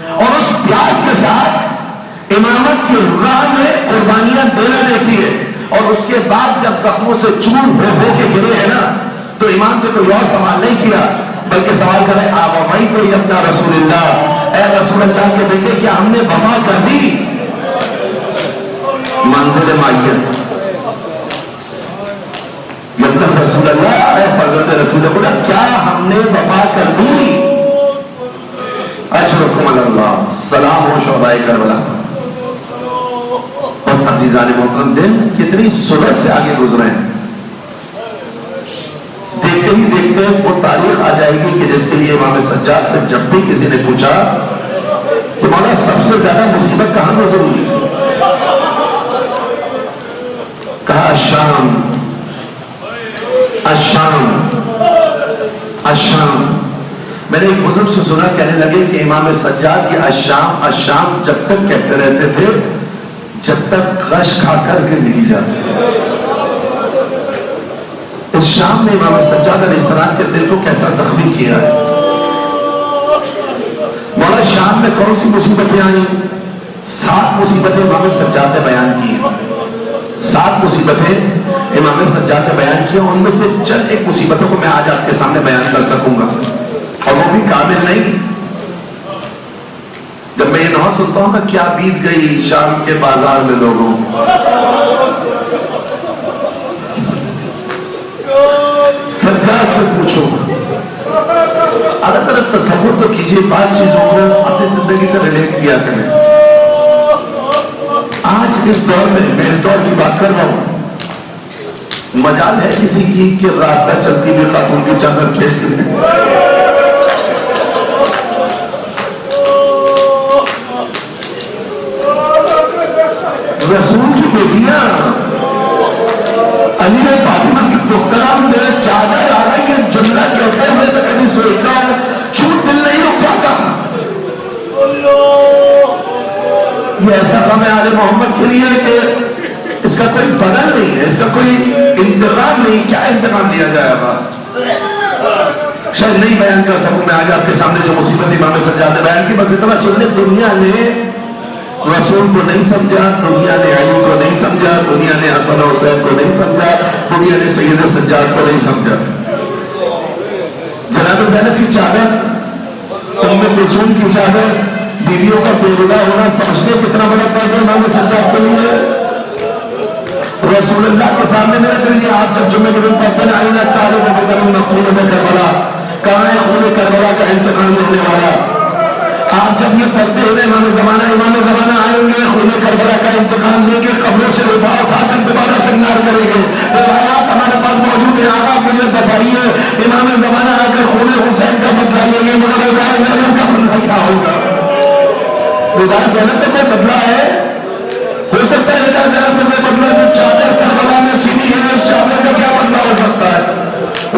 اور اس پیاس کے ساتھ امامت کی راہ میں قربانیاں دینا دیکھیے. اور اس کے بعد جب زخموں سے چور ہو کے گرے ہیں نا, تو امام سے کوئی اور سوال نہیں کیا, بلکہ سوال کرے آبائی تو یہ اپنا رسول اللہ, اے رسول اللہ کے بیٹے کیا ہم نے وفا کر دی؟ منزل مائیت یبن رسول اللہ, اے فرزند رسول اللہ کیا ہم نے وفا کر دی؟ اجرکم اللہ, سلام ہو شہدائے کربلا. بس عزیزان محترم, دن کتنی سنت سے آگے گزرے ہیں. دیکھتے ہی دیکھتے وہ تاریخ آ جائے گی کہ جس کے لیے امام سجاد سے جب بھی کسی نے پوچھا کہ مولا سب سے زیادہ مصیبت کہاں نظر ہوئی, کہا الشام, الشام, الشام. میں نے ایک بزرگ سے سنا, کہنے لگے کہ امام سجاد کی الشام الشام جب تک کہتے رہتے تھے جب تک غش کھا کر کے نہیں جاتے. اس شام نے امام سجاد علیہ السلام کے دل کو کیسا زخمی کیا ہے. مولا شام میں کون سی مصیبتیں آئیں؟ 7 مصیبتیں امام سجاد نے بیان کی ہیں. 7 مصیبتیں امام سجاد نے بیان کی. ان میں سے چند ایک مصیبتوں کو میں آج آپ کے سامنے بیان کر سکوں گا, اور وہ بھی کامل نہیں. جب میں یہ نعت سنتا ہوں نا, کیا بیت گئی شام کے بازار میں لوگوں, سجاد سے پوچھو. الگ الگ تصور تو کیجئے, 5 چیزوں کو اپنی زندگی سے ریلیٹ کیا کریں. آج اس دور میں اس دور کی بات کر رہا ہوں, مجال ہے کسی کی کہ راستہ چلتی ہوئی خاتون کی چادر کھینچ لے. رسول کی بیٹیاں علی فاطمہ کی دختران میرے چادر آ رہی ہے, جملہ کہتے ہوئے تو کبھی سوچتا ہوں کیوں دل نہیں رک جاتا. یہ ایسا کام ہے آل محمد کے لیے کہ اس کا کوئی بدل نہیں ہے, اس کا کوئی انتقام نہیں. کیا انتقام لیا جائے گا شاید نہیں بیان کر سکوں میں آج آپ کے سامنے جو مصیبت امام سجاد نے بیان کی. بس اتنا سن لیں, دنیا نے رسول کو نہیں سمجھا, دنیا نے علی کو نہیں سمجھا, دنیا نے حسن و حسین کو نہیں سمجھا, دنیا نے سید سجاد کو نہیں سمجھا. جناب زینب کی چادر, ام کلثوم کی چادر, بیویوں کا بے ہونا سمجھنے کتنا بڑا درد امام سجاد کو نہیں ہے. رسول اللہ کے سامنے میرے دل یہ آپ جب جمعے کے دن پڑھتے ہیں آئینہ طالب بدل خون کربلا, کہاں ہے خون کربلا کا انتقام دینے والا. آپ جب یہ پڑھتے ہوئے امام زمانہ آئیں گے, خون کربلا کا انتقام لیں گے, قبروں سے ربا اٹھا کر دوبارہ سنگار کریں گے. روایات ہمارے پاس موجود ہیں, آپ مجھے بتائیے امام زمانہ آ کر خون حسین کا بدلہ لیں گے, مگر رضا زینب کا بدلہ کیا ہوگا؟ رضا زینب کا کوئی بدلہ ہے؟ ہو سکتا ہے رضا زینب کا کوئی بدلہ جو چادر کربلا میں چھینی ہے, اس چادر کا کیا بدلہ ہو سکتا ہے؟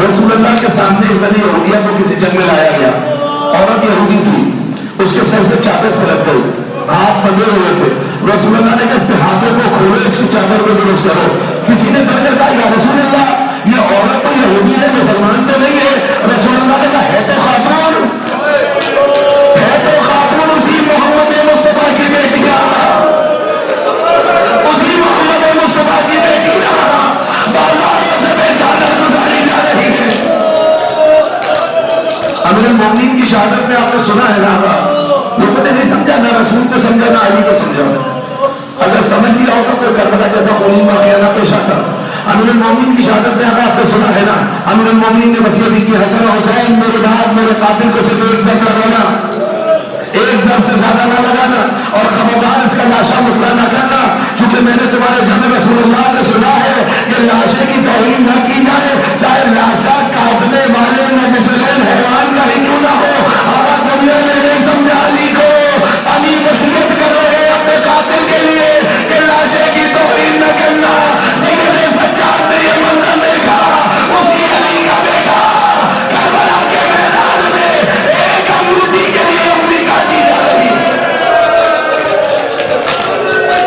رسول اللہ کے سامنے ایک زنی یہودیہ کو کسی جنگ میں لایا گیا. عورت یہودی تھی, اس کے سر سے چادر سلپ گئی, ہاتھ بندھے ہوئے تھے. رسول اللہ نے کہا اس کے ہاتھوں کو کھولو, اس کی چادر کو درست کرو. کسی نے کہا یا رسول اللہ یہ عورت تو یہودی ہے, مسلمان تو نہیں ہے. رسول اللہ نے کہا ہے تو خاتون, ہے تو خاتون, اسی محمد مصطفیٰ کی بیٹیاں, اسی محمد مصطفیٰ کی بیٹیاں بازاروں سے بے چادر گزاری جا رہی ہے. امیر المومنین کی شہادت میں آپ نے سنا ہے نا, لوگوں نے نہیں سمجھا، نہ رسول کو سمجھا نہ علی کو سمجھا. اگر سمجھ لیا ہوتا تو کربلا جیسا خونی واقعہ نہ پیش آتا. امیر المومنین کی شہادت میں آپ نے سنا ہے نا، امیر المومنین نے وصیت کی حسن حسین میرے بعد میرے قاتل کو صرف ایک ضرب لگانا، ایک ضرب سے زیادہ نہ لگانا، اور خبردار اس کا لاشا مسئلہ نہ کرنا، کیونکہ میں نے تمہارے جب رسول اللہ سے سنا ہے کہ لاشے کی توہین نہ کی جائے، چاہے لاشا کاٹنے والے نجسلین حیوان کا ہی کیوں نہ ہو. آقا دنیا نے نہیں سمجھا علی کو. علی وصیت کر رہے ہیں اپنے قاتل کے لیے کہ لاشے کی توہین نہ کرنا. سیدھے سجاد نے یہ منظر دیکھا، اسی علی کا بیٹا کربلا کے میدان میں ایک امروتی کے لیے انگلی کاٹی جا رہی ہے.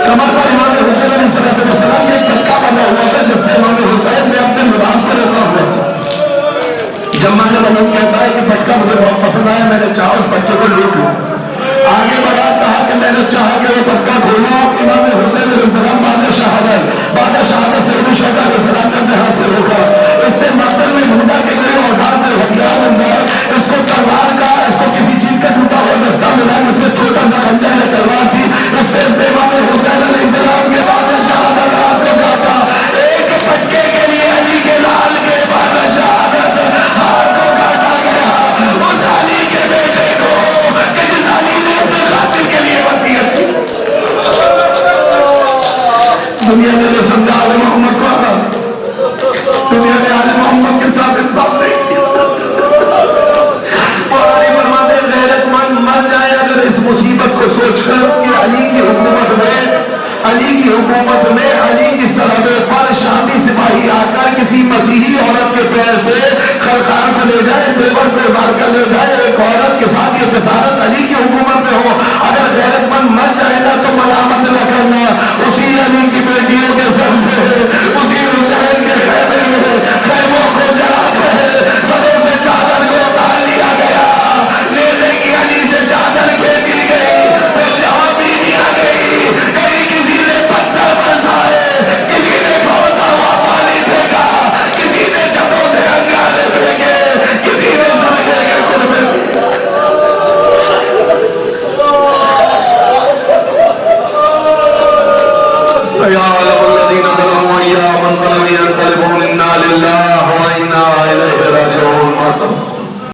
کمر پر امام حسین علیہ السلام کے ایک پٹکا بنا ہوا تھا جس سے امام حسین نے اپنے لباس پر رکھا ہوا تھا. جب مانے ملک کہتا ہے کہ پٹکا مجھے بہت پسند آیا، میں نے چاہا اس پٹکے کو لوٹ لوں. آگے بڑھا کہا کہ میں نے چاہا کہ وہ پٹکا کھولوں. امام حسین علیہ السلام بعد شہادت سے ابو شہداء علیہ السلام نے اپنے ہاتھ سے روکا. اس نے مقتل میں ڈھونڈا کہ میرے اوزار میں ہتھیار منظر، اس کو تلوار کا، اس کو کسی چیز کا ٹوٹا ہوا دستہ ملا جس میں چھوٹا سا خنجر یا تلوار تھی. اس سے امام حسین علیہ السلام کے بعد شہادت ہاتھ کو کاٹا. ایک پٹکے کے لیے علی کے لال کے بعد شہادت ہاتھ کو کاٹا گیا. اس علی کے بیٹے کو کہ جس علی نے اپنے قاتل کے لیے وصیت کی. دنیا نے جو سمجھا آل محمد کو آگا، دنیا نے آل محمد کے ساتھ انصاف نہیں کیا. اور علی فرماتے ہیں غیرت مند مر جائے اگر اس مصیبت کو سوچ کر کہ علی کی حکومت میں علی کی سرحد پر شامی سپاہی آ کر کسی مسیحی عورت کے پیر سے خرخار کو لے جائے، زیور کو بار